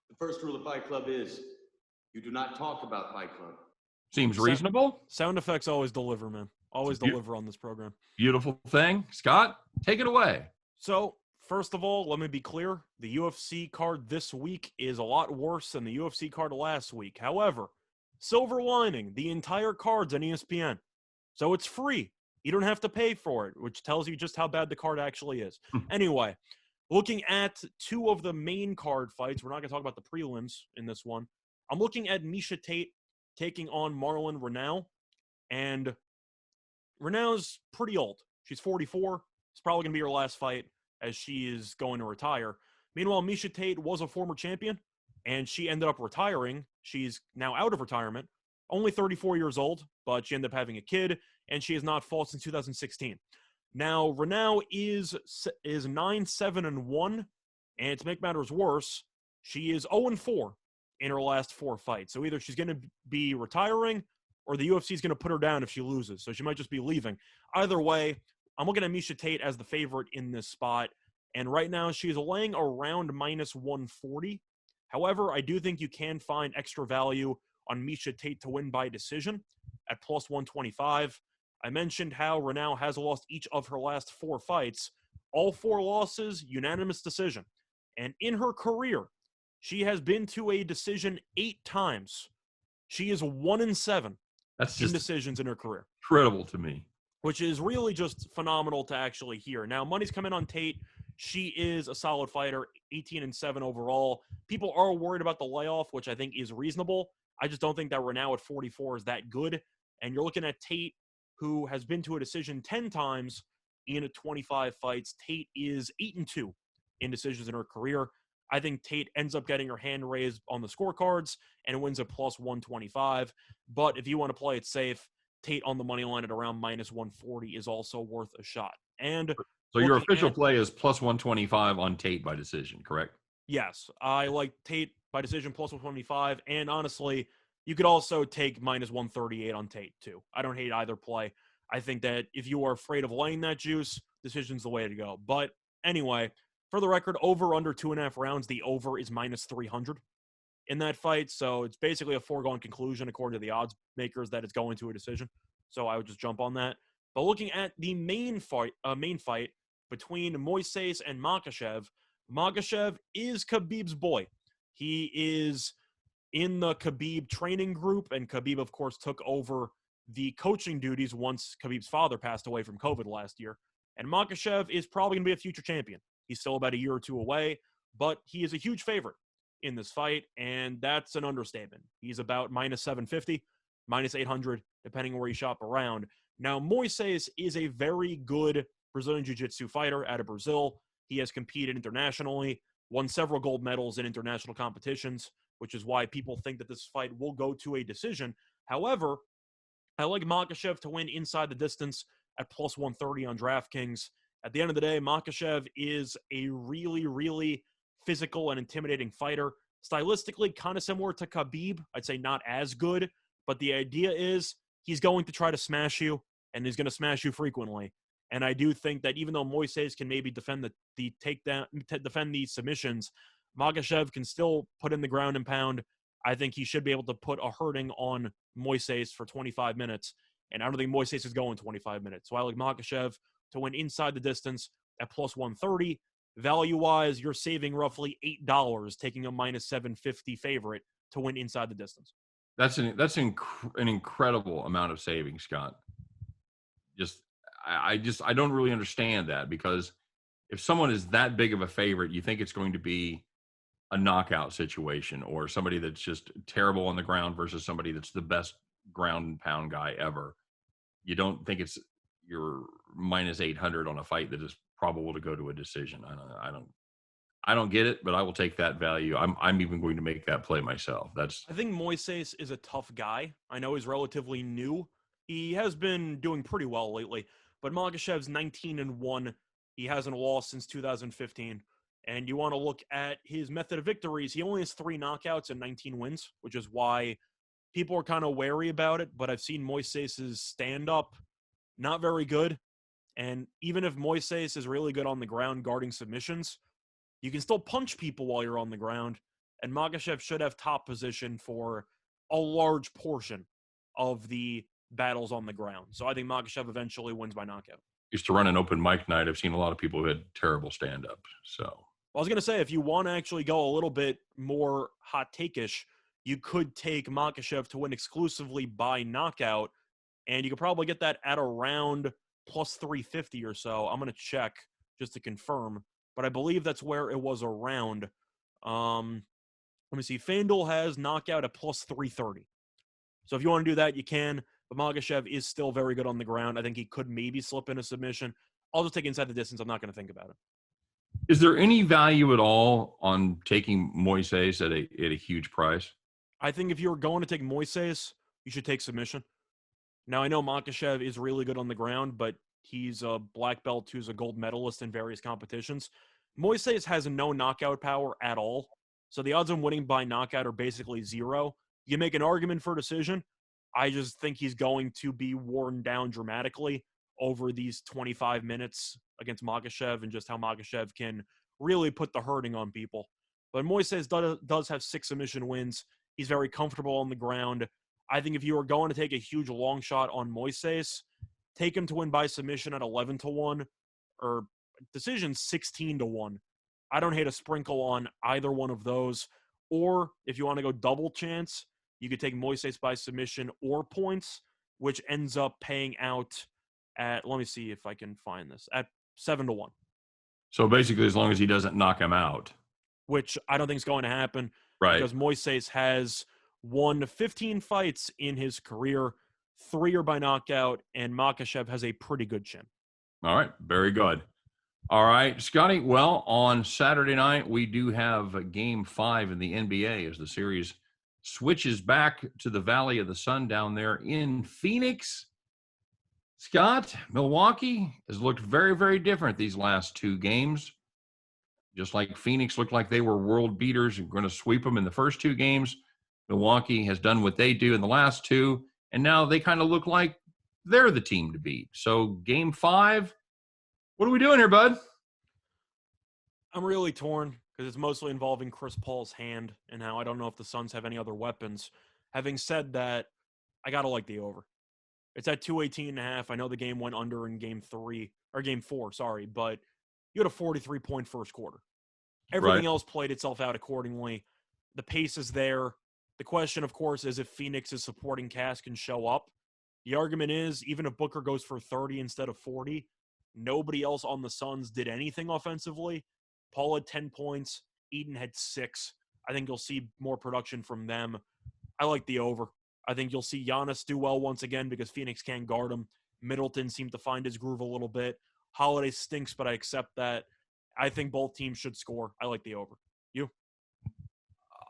The first rule of Fight Club is you do not talk about Fight Club. Seems reasonable. Sound effects always deliver, man. Always deliver on this program. Beautiful thing. Scott, take it away. So, first of all, let me be clear. The UFC card this week is a lot worse than the UFC card last week. However, silver lining, the entire card's on ESPN. So it's free. You don't have to pay for it, which tells you just how bad the card actually is. Anyway, looking at two of the main card fights, we're not going to talk about the prelims in this one. I'm looking at Misha Tate taking on Marlin Renault. And Renault's pretty old. She's 44. It's probably going to be her last fight as she is going to retire. Meanwhile, Misha Tate was a former champion, and she ended up retiring. She's now out of retirement. only 34 years old, but she ended up having a kid, and she has not fought since 2016. Now, Renault is 9-7-1, and to make matters worse, she is 0-4 in her last 4 fights. So either she's going to be retiring, or the UFC is going to put her down if she loses. So she might just be leaving. Either way, I'm looking at Misha Tate as the favorite in this spot. And right now, she's laying around -140. However, I do think you can find extra value on Misha Tate to win by decision at +125. I mentioned how Renault has lost each of her last 4 fights. All 4 losses, unanimous decision. And in her career, she has been to a decision 8 times. She is 1-7 That's in just decisions in her career, incredible to me. which is really just phenomenal to actually hear. Now, money's come in on Tate. She is a solid fighter, 18-7 overall. People are worried about the layoff, which I think is reasonable. I just don't think that Renault at 44 is that good. And you're looking at Tate, who has been to a decision 10 times in 25 fights. Tate is 8-2 in decisions in her career. I think Tate ends up getting her hand raised on the scorecards and wins at +125. But if you want to play it safe, Tate on the money line at around -140 is also worth a shot. And So your looking official at- play is +125 on Tate by decision, correct? Yes, I like Tate by decision +125. And honestly, you could also take -138 on Tate too. I don't hate either play. I think that if you are afraid of laying that juice, decision's the way to go. But anyway, for the record, over under 2.5 rounds, the over is -300 in that fight. So it's basically a foregone conclusion, according to the odds makers, that it's going to a decision. So I would just jump on that. But looking at the main fight between Moises and Makhachev, Makhachev is Khabib's boy. He is in the Khabib training group, and Khabib, of course, took over the coaching duties once Khabib's father passed away from COVID last year. And Makhachev is probably going to be a future champion. He's still about a year or 2 away, but he is a huge favorite in this fight, and that's an understatement. He's about -750, -800, depending on where you shop around. Now, Moises is a very good Brazilian Jiu-Jitsu fighter out of Brazil. He has competed internationally, won several gold medals in international competitions, which is why people think that this fight will go to a decision. However, I like Makhachev to win inside the distance at +130 on DraftKings. At the end of the day, Makhachev is a really, really physical and intimidating fighter. Stylistically, kind of similar to Khabib. I'd say not as good, but the idea is he's going to try to smash you, and he's going to smash you frequently. And I do think that even though Moises can maybe defend the takedown, defend the submissions, Makhachev can still put in the ground and pound. I think he should be able to put a hurting on Moises for 25 minutes, and I don't think Moises is going 25 minutes. So I like Makhachev to win inside the distance at +130. Value-wise, you're saving roughly $8 taking a -750 favorite to win inside the distance. That's an incredible amount of savings, Scott. I don't really understand that, because if someone is that big of a favorite, you think it's going to be a knockout situation, or somebody that's just terrible on the ground versus somebody that's the best ground and pound guy ever. You don't think it's your -800 on a fight that is probable to go to a decision. I don't get it, but I will take that value. I'm even going to make that play myself. I think Moises is a tough guy. I know he's relatively new. He has been doing pretty well lately, but Makhachev's 19-1. He hasn't lost since 2015. And you want to look at his method of victories. He only has 3 knockouts and 19 wins, which is why people are kind of wary about it. But I've seen Moises' stand-up not very good. And even if Moises is really good on the ground guarding submissions, you can still punch people while you're on the ground. And Makhachev should have top position for a large portion of the battles on the ground. So I think Makhachev eventually wins by knockout. Used to run an open mic night. I've seen a lot of people who had terrible stand-up. So I was going to say, if you want to actually go a little bit more hot take-ish, you could take Makhachev to win exclusively by knockout, and you could probably get that at around +350 or so. I'm going to check just to confirm, but I believe that's where it was around. Let me see. FanDuel has knockout at +330. So if you want to do that, you can. But Makhachev is still very good on the ground. I think he could maybe slip in a submission. I'll just take inside the distance. I'm not going to think about it. is there any value at all on taking Moises at a huge price? I think if you're going to take Moises, you should take submission. Now, I know Makhachev is really good on the ground, but he's a black belt who's a gold medalist in various competitions. Moises has no knockout power at all, so the odds of winning by knockout are basically zero. You make an argument for decision. I just think he's going to be worn down dramatically over these 25 minutes against Makhachev and just how Makhachev can really put the hurting on people. But Moises does have 6 submission wins. He's very comfortable on the ground. I think if you were going to take a huge long shot on Moises, take him to win by submission at 11-1 or decision 16-1. I don't hate a sprinkle on either one of those. Or if you want to go double chance, you could take Moises by submission or points, which ends up paying out at, let me see if I can find this, at 7-1. So basically, as long as he doesn't knock him out. Which I don't think is going to happen. Right. Because Moises has won 15 fights in his career. 3 are by knockout, and Makhachev has a pretty good chin. All right. Very good. All right, Scotty. Well, on Saturday night, we do have Game 5 in the NBA as the series switches back to the Valley of the Sun down there in Phoenix. Scott, Milwaukee has looked very, very different these last 2 games. Just like Phoenix looked like they were world beaters and going to sweep them in the first 2 games, Milwaukee has done what they do in the last 2, and now they kind of look like they're the team to beat. So Game 5, what are we doing here, bud? I'm really torn because it's mostly involving Chris Paul's hand and how I don't know if the Suns have any other weapons. Having said that, I got to like the over. It's at 218.5. I know the game went under in Game 4, sorry, but you had a 43-point first quarter. Everything else played itself out accordingly. The pace is there. The question, of course, is if Phoenix's supporting cast can show up. The argument is, even if Booker goes for 30 instead of 40, nobody else on the Suns did anything offensively. Paul had 10 points. Eden had 6. I think you'll see more production from them. I like the over. I think you'll see Giannis do well once again because Phoenix can't guard him. Middleton seemed to find his groove a little bit. Holiday stinks, but I accept that. I think both teams should score. I like the over. You?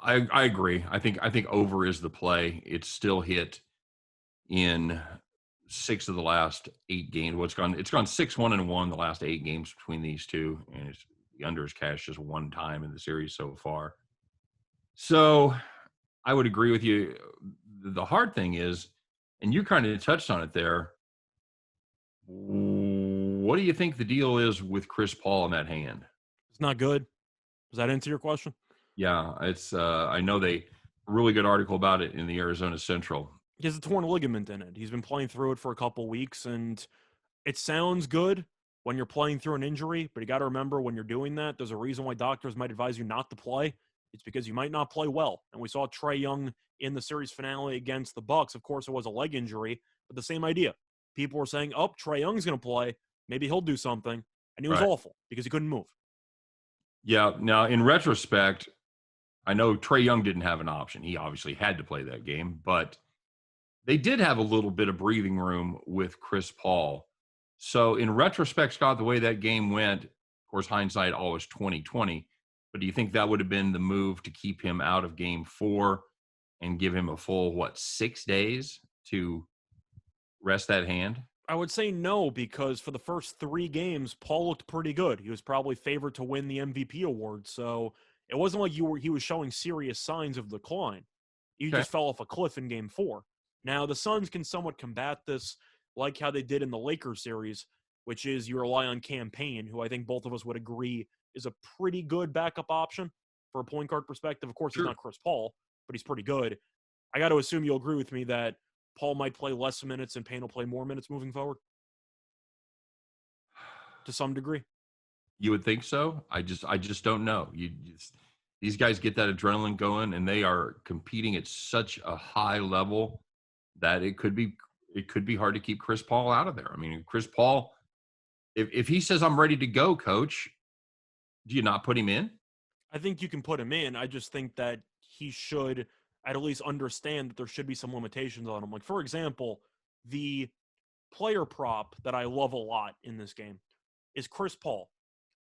I agree. I think over is the play. It's still hit in 6 of the last 8 games. Well, it's gone 6-1-1 the last 8 games between these two, and the under is cashed just 1 time in the series so far. So I would agree with you. The hard thing is, and you kind of touched on it there, what do you think the deal is with Chris Paul in that hand? It's not good. Does that answer your question? Yeah, it's. I know they really good article about it in the Arizona Central. He has a torn ligament in it. He's been playing through it for a couple weeks, and it sounds good when you're playing through an injury, but you got to remember when you're doing that, there's a reason why doctors might advise you not to play. It's because you might not play well. And we saw Trae Young in the series finale against the Bucks. Of course, it was a leg injury, but the same idea. People were saying, oh, Trae Young's going to play. Maybe he'll do something. And he was awful because he couldn't move. Yeah. Now, in retrospect, I know Trae Young didn't have an option. He obviously had to play that game, but they did have a little bit of breathing room with Chris Paul. So in retrospect, Scott, the way that game went, of course, hindsight always 20/20, but do you think that would have been the move to keep him out of Game 4 and give him a full, 6 days to rest that hand? I would say no, because for the first 3 games, Paul looked pretty good. He was probably favored to win the MVP award. So it wasn't like he was showing serious signs of decline. He just fell off a cliff in Game 4. Now, the Suns can somewhat combat this like how they did in the Lakers series, which is you rely on Campaign, who I think both of us would agree is a pretty good backup option for a point guard perspective. Of course, he's not Chris Paul, but he's pretty good. I got to assume you'll agree with me that Paul might play less minutes and Payne will play more minutes moving forward to some degree. You would think so. I just don't know. These guys get that adrenaline going, and they are competing at such a high level that it could be hard to keep Chris Paul out of there. I mean, Chris Paul, if he says I'm ready to go, coach, do you not put him in? I think you can put him in. I just think that he should at least understand that there should be some limitations on him. Like, for example, the player prop that I love a lot in this game is Chris Paul.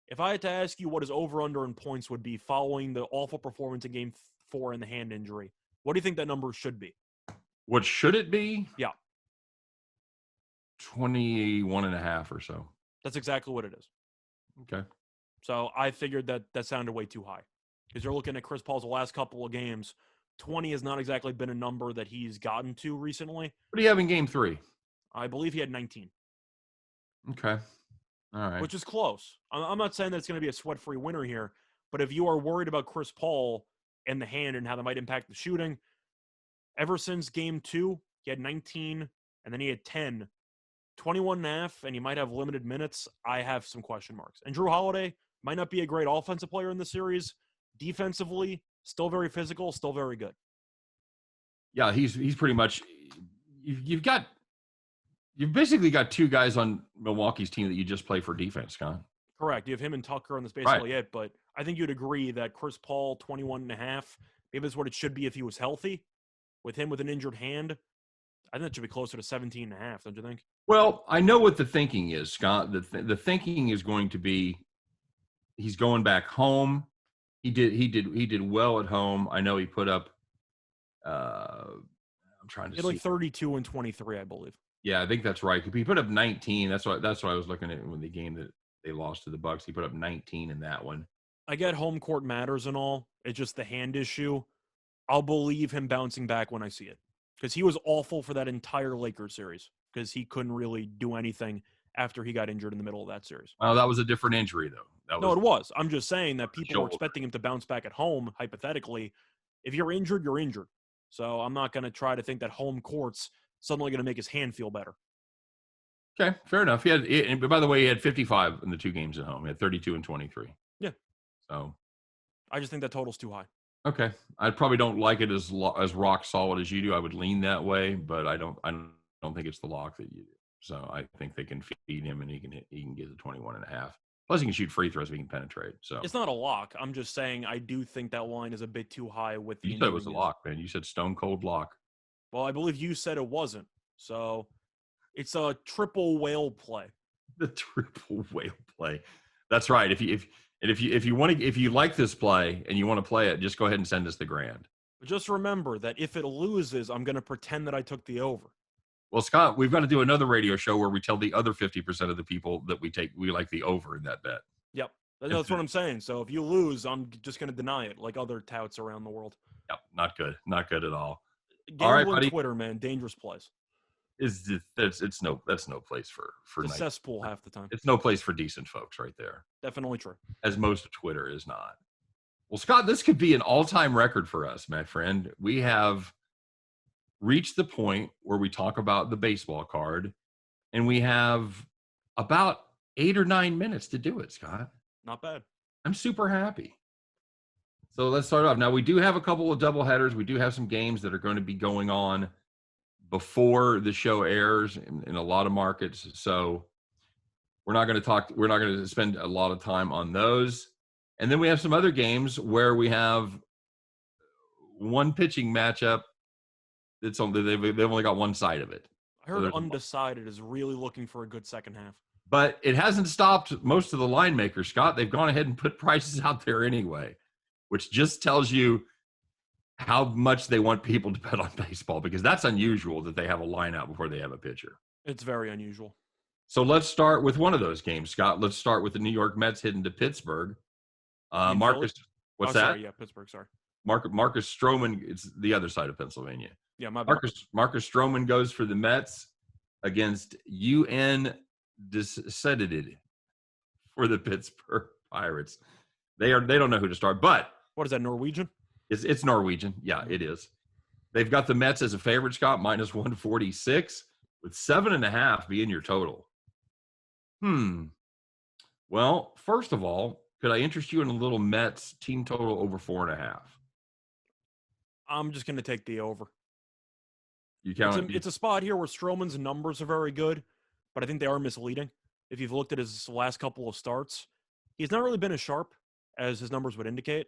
If I had to ask you what his over-under in points would be following the awful performance in Game 4 and the hand injury, what do you think that number should be? What should it be? Yeah. 21.5 or so. That's exactly what it is. Okay. So I figured that sounded way too high because you're looking at Chris Paul's last couple of games. 20 has not exactly been a number that he's gotten to recently. What do you have in game 3? I believe he had 19. Okay. All right. Which is close. I'm not saying that it's going to be a sweat-free winner here, but if you are worried about Chris Paul and the hand and how that might impact the shooting, ever since game 2, he had 19, and then he had 10. 21.5, and he might have limited minutes. I have some question marks. And Drew Holiday might not be a great offensive player in the series. Defensively, still very physical, still very good. Yeah, he's pretty much you've basically got 2 guys on Milwaukee's team that you just play for defense, Scott. Correct. You have him and Tucker, and that's basically it. But I think you'd agree that Chris Paul, 21.5, maybe that's what it should be if he was healthy. With him with an injured hand, I think it should be closer to 17.5, don't you think? Well, I know what the thinking is, Scott. The thinking is going to be he's going back home. He did well at home. I know he put up I'm trying to see. Like 32 and 23, I believe. Yeah, I think that's right. He put up 19. That's what I was looking at when the game that they lost to the Bucks. He put up 19 in that one. I get home court matters and all. It's just the hand issue. I'll believe him bouncing back when I see it. Because he was awful for that entire Lakers series. Because he couldn't really do anything after he got injured in the middle of that series. Well, that was a different injury, though. No, it was. I'm just saying that people were expecting him to bounce back at home, hypothetically. If you're injured, you're injured. So I'm not going to try to think that home court's suddenly going to make his hand feel better. Okay, fair enough. By the way, he had 55 in the 2 games at home. He had 32 and 23. Yeah. So I just think that total's too high. Okay. I probably don't like it as rock solid as you do. I would lean that way, but I don't think it's the lock that you do. So I think they can feed him and he can get the 21.5. Plus he can shoot free throws if he can penetrate. So it's not a lock. I'm just saying I do think that line is a bit too high with the You said it was a lock, man. You said stone cold lock. Well, I believe you said it wasn't. So it's a triple whale play. The triple whale play. That's right. If you like this play and you want to play it, just go ahead and send us the grand. But just remember that if it loses, I'm going to pretend that I took the over. Well, Scott, we've got to do another radio show where we tell the other 50% of the people that we like the over in that bet. Yep. That's what I'm saying. So if you lose, I'm just going to deny it like other touts around the world. Yep. Not good. Not good at all. Gambling, all right, buddy. Twitter, man, dangerous place. That's no place for it's a cesspool half the time. It's no place for decent folks right there. Definitely true. As most of Twitter is not. Well, Scott, this could be an all-time record for us, my friend. We have reached the point where we talk about the baseball card, and we have about 8 or 9 minutes to do it, Scott. Not bad. I'm super happy. So let's start off. Now, we do have a couple of doubleheaders. We do have some games that are going to be going on before the show airs in a lot of markets. So we're not going to spend a lot of time on those. And then we have some other games where we have one pitching matchup that's only they've only got one side of it. I heard undecided is really looking for a good second half. But it hasn't stopped most of the line makers, Scott. They've gone ahead and put prices out there anyway, which just tells you how much they want people to bet on baseball, because that's unusual that they have a line out before they have a pitcher. It's very unusual. So let's start with one of those games, Scott. Let's start with the New York Mets heading to Pittsburgh. Marcus, what's that? Sorry, yeah, Pittsburgh, sorry. Marcus Stroman, it's the other side of Pennsylvania. Yeah, my bad. Marcus Stroman goes for the Mets against UN Dissedated for the Pittsburgh Pirates. They don't know who to start, but what is that, Norwegian? It's Norwegian. Yeah, it is. They've got the Mets as a favorite, Scott, minus 146, with 7.5 being your total. Well, first of all, could I interest you in a little Mets team total over 4.5? I'm just going to take the over. It's a spot here where Stroman's numbers are very good, but I think they are misleading. If you've looked at his last couple of starts, he's not really been as sharp as his numbers would indicate.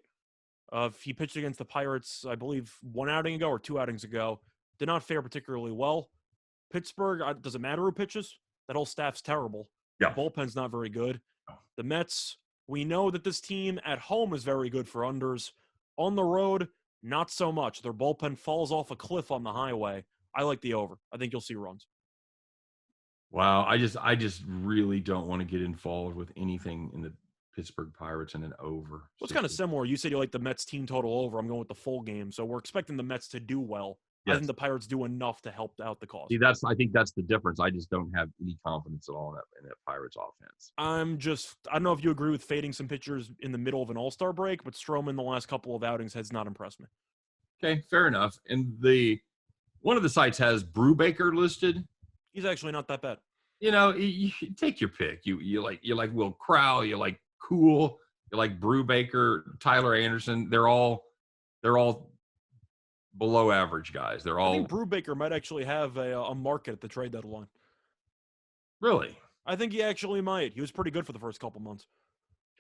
He pitched against the Pirates, I believe, 1 outing ago or 2 outings ago. Did not fare particularly well. Pittsburgh, doesn't matter who pitches. That whole staff's terrible. Yeah. The bullpen's not very good. The Mets, we know that this team at home is very good for unders. On the road, not so much. Their bullpen falls off a cliff on the highway. I like the over. I think you'll see runs. Wow, I just really don't want to get involved with anything in the Pittsburgh Pirates and an over. Well, it's kind of similar. You said you like the Mets team total over. I'm going with the full game. So we're expecting the Mets to do well. Yes. I think the Pirates do enough to help out the cause. See, I think that's the difference. I just don't have any confidence at all in that Pirates offense. I don't know if you agree with fading some pitchers in the middle of an All-Star break, but Stroman the last couple of outings has not impressed me. Okay, fair enough. And one of the sites has Brubaker listed. He's actually not that bad. You take your pick. You like Will Crow, you like Cool, you like Brubaker, Tyler Anderson. They're all below average guys. I think Brubaker might actually have a market at the trade deadline. Really? I think he actually might. He was pretty good for the first couple months.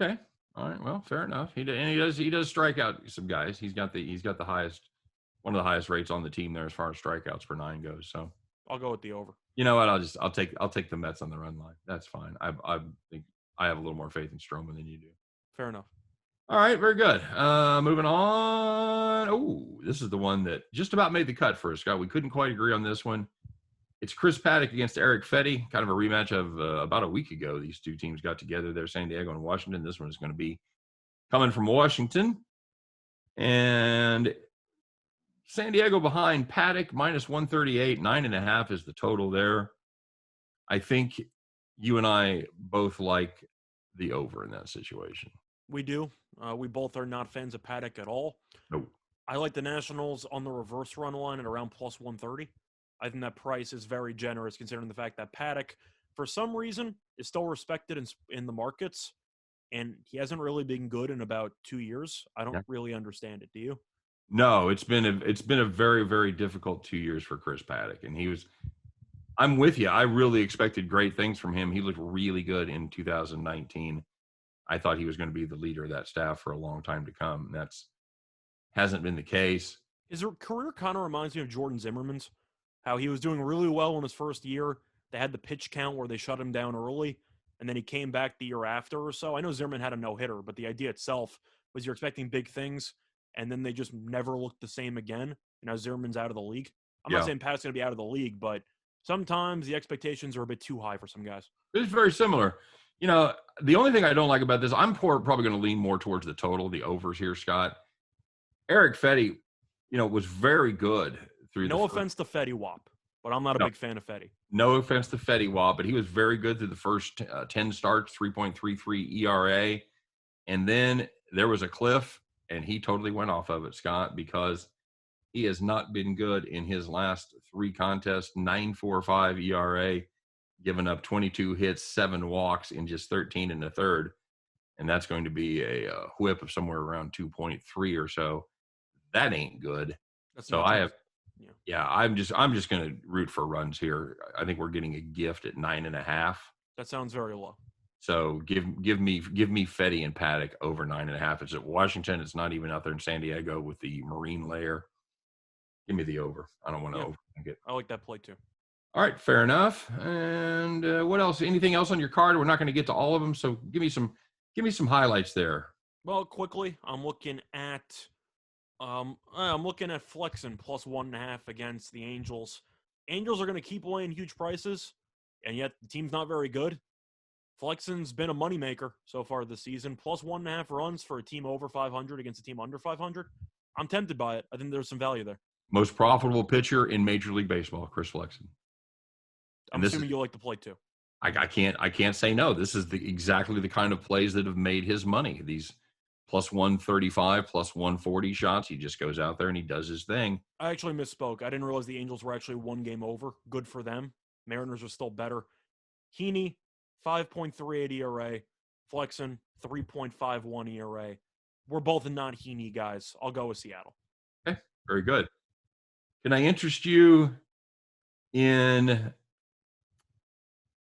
Okay. All right. Well, fair enough. He does strike out some guys. He's got the highest, one of the highest rates on the team there as far as strikeouts per 9 goes. So I'll go with the over. You know what? I'll take the Mets on the run line. That's fine. I think I have a little more faith in Stroman than you do. Fair enough. All right, very good. Moving on. Oh, this is the one that just about made the cut for us, Scott. We couldn't quite agree on this one. It's Chris Paddock against Eric Fetty, kind of a rematch of about a week ago. These two teams got together there, San Diego and Washington. This one is going to be coming from Washington. And San Diego behind Paddock, minus 138. 9.5 is the total there. I think you and I both like the over in that situation. We do. We both are not fans of Paddock at all. Nope. I like the Nationals on the reverse run line at around plus 130. I think that price is very generous considering the fact that Paddock, for some reason, is still respected in the markets, and he hasn't really been good in about 2 years. I don't really understand it. Do you? No, it's been a very, very difficult 2 years for Chris Paddock, and I'm with you. I really expected great things from him. He looked really good in 2019. I thought he was going to be the leader of that staff for a long time to come. That's hasn't been the case. His career kind of reminds me of Jordan Zimmerman's, how he was doing really well in his first year. They had the pitch count where they shut him down early, and then he came back the year after or so. I know Zimmerman had a no-hitter, but the idea itself was you're expecting big things, and then they just never looked the same again. And now Zimmerman's out of the league. I'm not saying Pat's going to be out of the league, but sometimes the expectations are a bit too high for some guys. It's very similar. The only thing I don't like about this, I'm probably going to lean more towards the total, the overs here, Scott. Eric Fetty, was very good through No offense to Fetty Wap, but I'm not a big fan of Fetty. No offense to Fetty Wap, but he was very good through the first 10 starts, 3.33 ERA. And then there was a cliff, and he totally went off of it, Scott, because he has not been good in his last 3 contests, 9.45 ERA, giving up 22 hits, 7 walks in just 13 and a third. And that's going to be a whip of somewhere around 2.3 or so. That ain't good. So I'm just going to root for runs here. I think we're getting a gift at 9.5. That sounds very low. So give me Fetty and Paddock over 9.5. It's at Washington. It's not even out there in San Diego with the marine layer. Give me the over. I don't want to overthink it. I like that play too. All right, fair enough. And what else? Anything else on your card? We're not going to get to all of them, so give me some highlights there. Well, quickly, I'm looking at Flexen plus 1.5 against the Angels. Angels are going to keep laying huge prices, and yet the team's not very good. Flexen's been a moneymaker so far this season. Plus 1.5 runs for a team over 500 against a team under 500. I'm tempted by it. I think there's some value there. Most profitable pitcher in Major League Baseball, Chris Flexen. I'm assuming you like the play too. I can't say no. This is exactly the kind of plays that have made his money. These plus 135, plus 140 shots. He just goes out there and he does his thing. I actually misspoke. I didn't realize the Angels were actually 1 game over. Good for them. Mariners are still better. Heaney, 5.38 ERA. Flexen, 3.51 ERA. We're both not Heaney guys. I'll go with Seattle. Okay, very good. Can I interest you in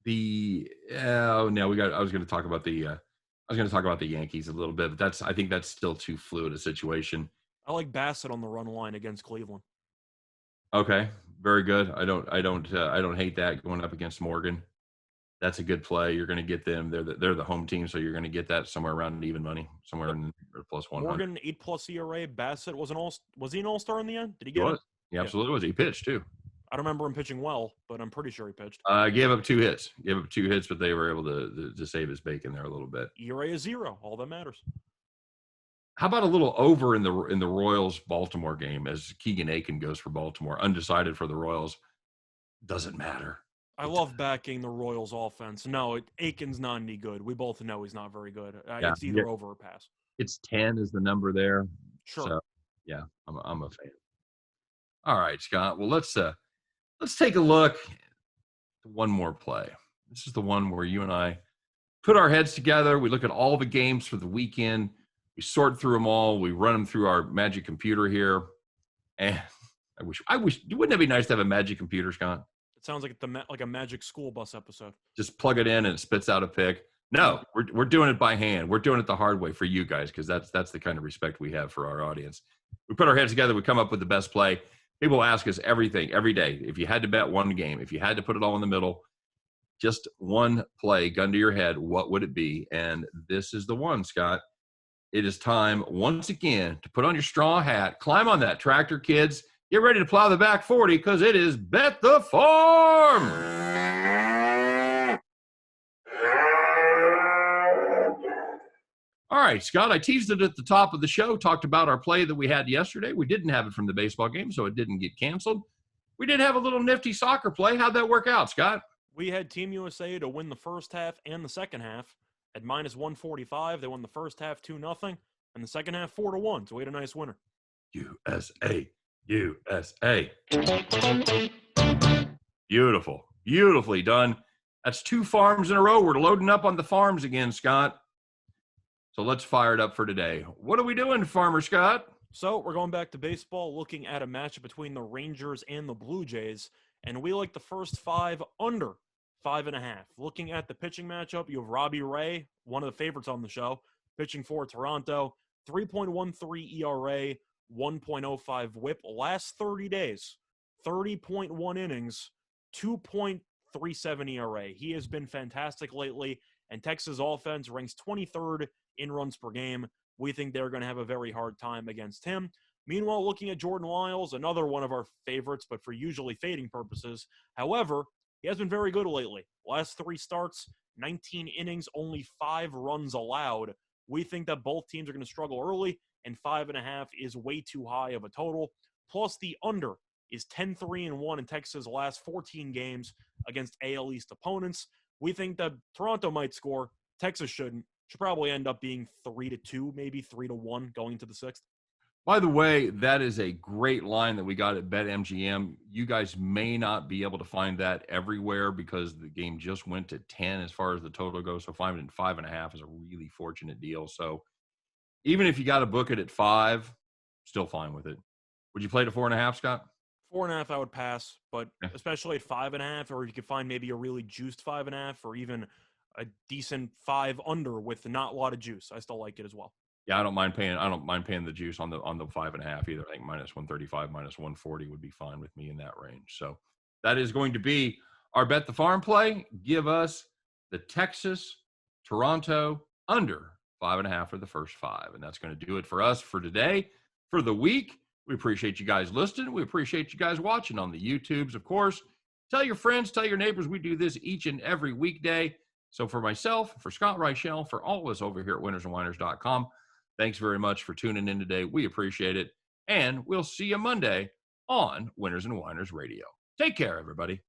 the? I was going to talk about the Yankees a little bit, but I think that's still too fluid a situation. I like Bassett on the run line against Cleveland. Okay, very good. I don't hate that going up against Morgan. That's a good play. You're going to get them. They're the home team, so you're going to get that somewhere around even money, somewhere in plus 100. Morgan 8+ ERA. Bassett was he an all-star in the end? Did he get it? He absolutely was. He pitched too. I don't remember him pitching well, but I'm pretty sure he pitched. Gave up 2 hits. Gave up 2 hits, but they were able to save his bacon there a little bit. ERA is 0. All that matters. How about a little over in the Royals Baltimore game as Keegan Aiken goes for Baltimore, undecided for the Royals? Doesn't matter. I love backing the Royals offense. No, Aiken's not any good. We both know he's not very good. It's either over or pass. It's 10 is the number there. Sure. So, yeah, I'm a fan. All right, Scott. Well, let's take a look at one more play. This is the one where you and I put our heads together. We look at all the games for the weekend. We sort through them all. We run them through our magic computer here. And I wish, wouldn't that be nice to have a magic computer, Scott? It sounds like a Magic School Bus episode. Just plug it in and it spits out a pick. No, we're doing it by hand. We're doing it the hard way for you guys because that's the kind of respect we have for our audience. We put our heads together. We come up with the best play. People ask us everything, every day. If you had to bet one game, if you had to put it all in the middle, just one play, gun to your head, what would it be? And this is the one, Scott. It is time once again to put on your straw hat, climb on that tractor, kids. Get ready to plow the back 40 because it is Bet the Farm. All right, Scott, I teased it at the top of the show, talked about our play that we had yesterday. We didn't have it from the baseball game, so it didn't get canceled. We did have a little nifty soccer play. How'd that work out, Scott? We had Team USA to win the first half and the second half. At minus 145, they won the first half 2-0, and the second half 4-1. So we had a nice winner. USA, USA. Beautiful, beautifully done. That's 2 farms in a row. We're loading up on the farms again, Scott. So let's fire it up for today. What are we doing, Farmer Scott? So we're going back to baseball, looking at a matchup between the Rangers and the Blue Jays, and we like the first 5 under 5.5. Looking at the pitching matchup, you have Robbie Ray, one of the favorites on the show, pitching for Toronto, 3.13 ERA, 1.05 WHIP. Last 30 days, 30.1 innings, 2.37 ERA. He has been fantastic lately, and Texas offense ranks 23rd in runs per game. We think they're going to have a very hard time against him. Meanwhile, looking at Jordan Lyles, another one of our favorites, but for usually fading purposes. However, he has been very good lately. Last 3 starts, 19 innings, only 5 runs allowed. We think that both teams are going to struggle early, and 5.5 is way too high of a total. Plus, the under is 10-3-1 in Texas' last 14 games against AL East opponents. We think that Toronto might score. Texas shouldn't. Should probably end up being 3-2, maybe 3-1 going into the 6th. By the way, that is a great line that we got at BetMGM. You guys may not be able to find that everywhere because the game just went to 10 as far as the total goes. So 5.5 is a really fortunate deal. So even if you got to book it at 5, still fine with it. Would you play it at 4.5, Scott? 4.5, I would pass, but especially at 5.5, or you could find maybe a really juiced 5.5, or even a decent 5 under with not a lot of juice. I still like it as well. Yeah, I don't mind paying the juice on the 5.5 either. I think minus 135, minus 140 would be fine with me in that range. So that is going to be our Bet the Farm play. Give us the Texas Toronto under 5.5 for the first 5. And that's going to do it for us for today, for the week. We appreciate you guys listening. We appreciate you guys watching on the YouTubes, of course. Tell your friends, tell your neighbors. We do this each and every weekday. So for myself, for Scott Reichel, for all of us over here at winnersandwhiners.com, thanks very much for tuning in today. We appreciate it. And we'll see you Monday on Winners and Whiners Radio. Take care, everybody.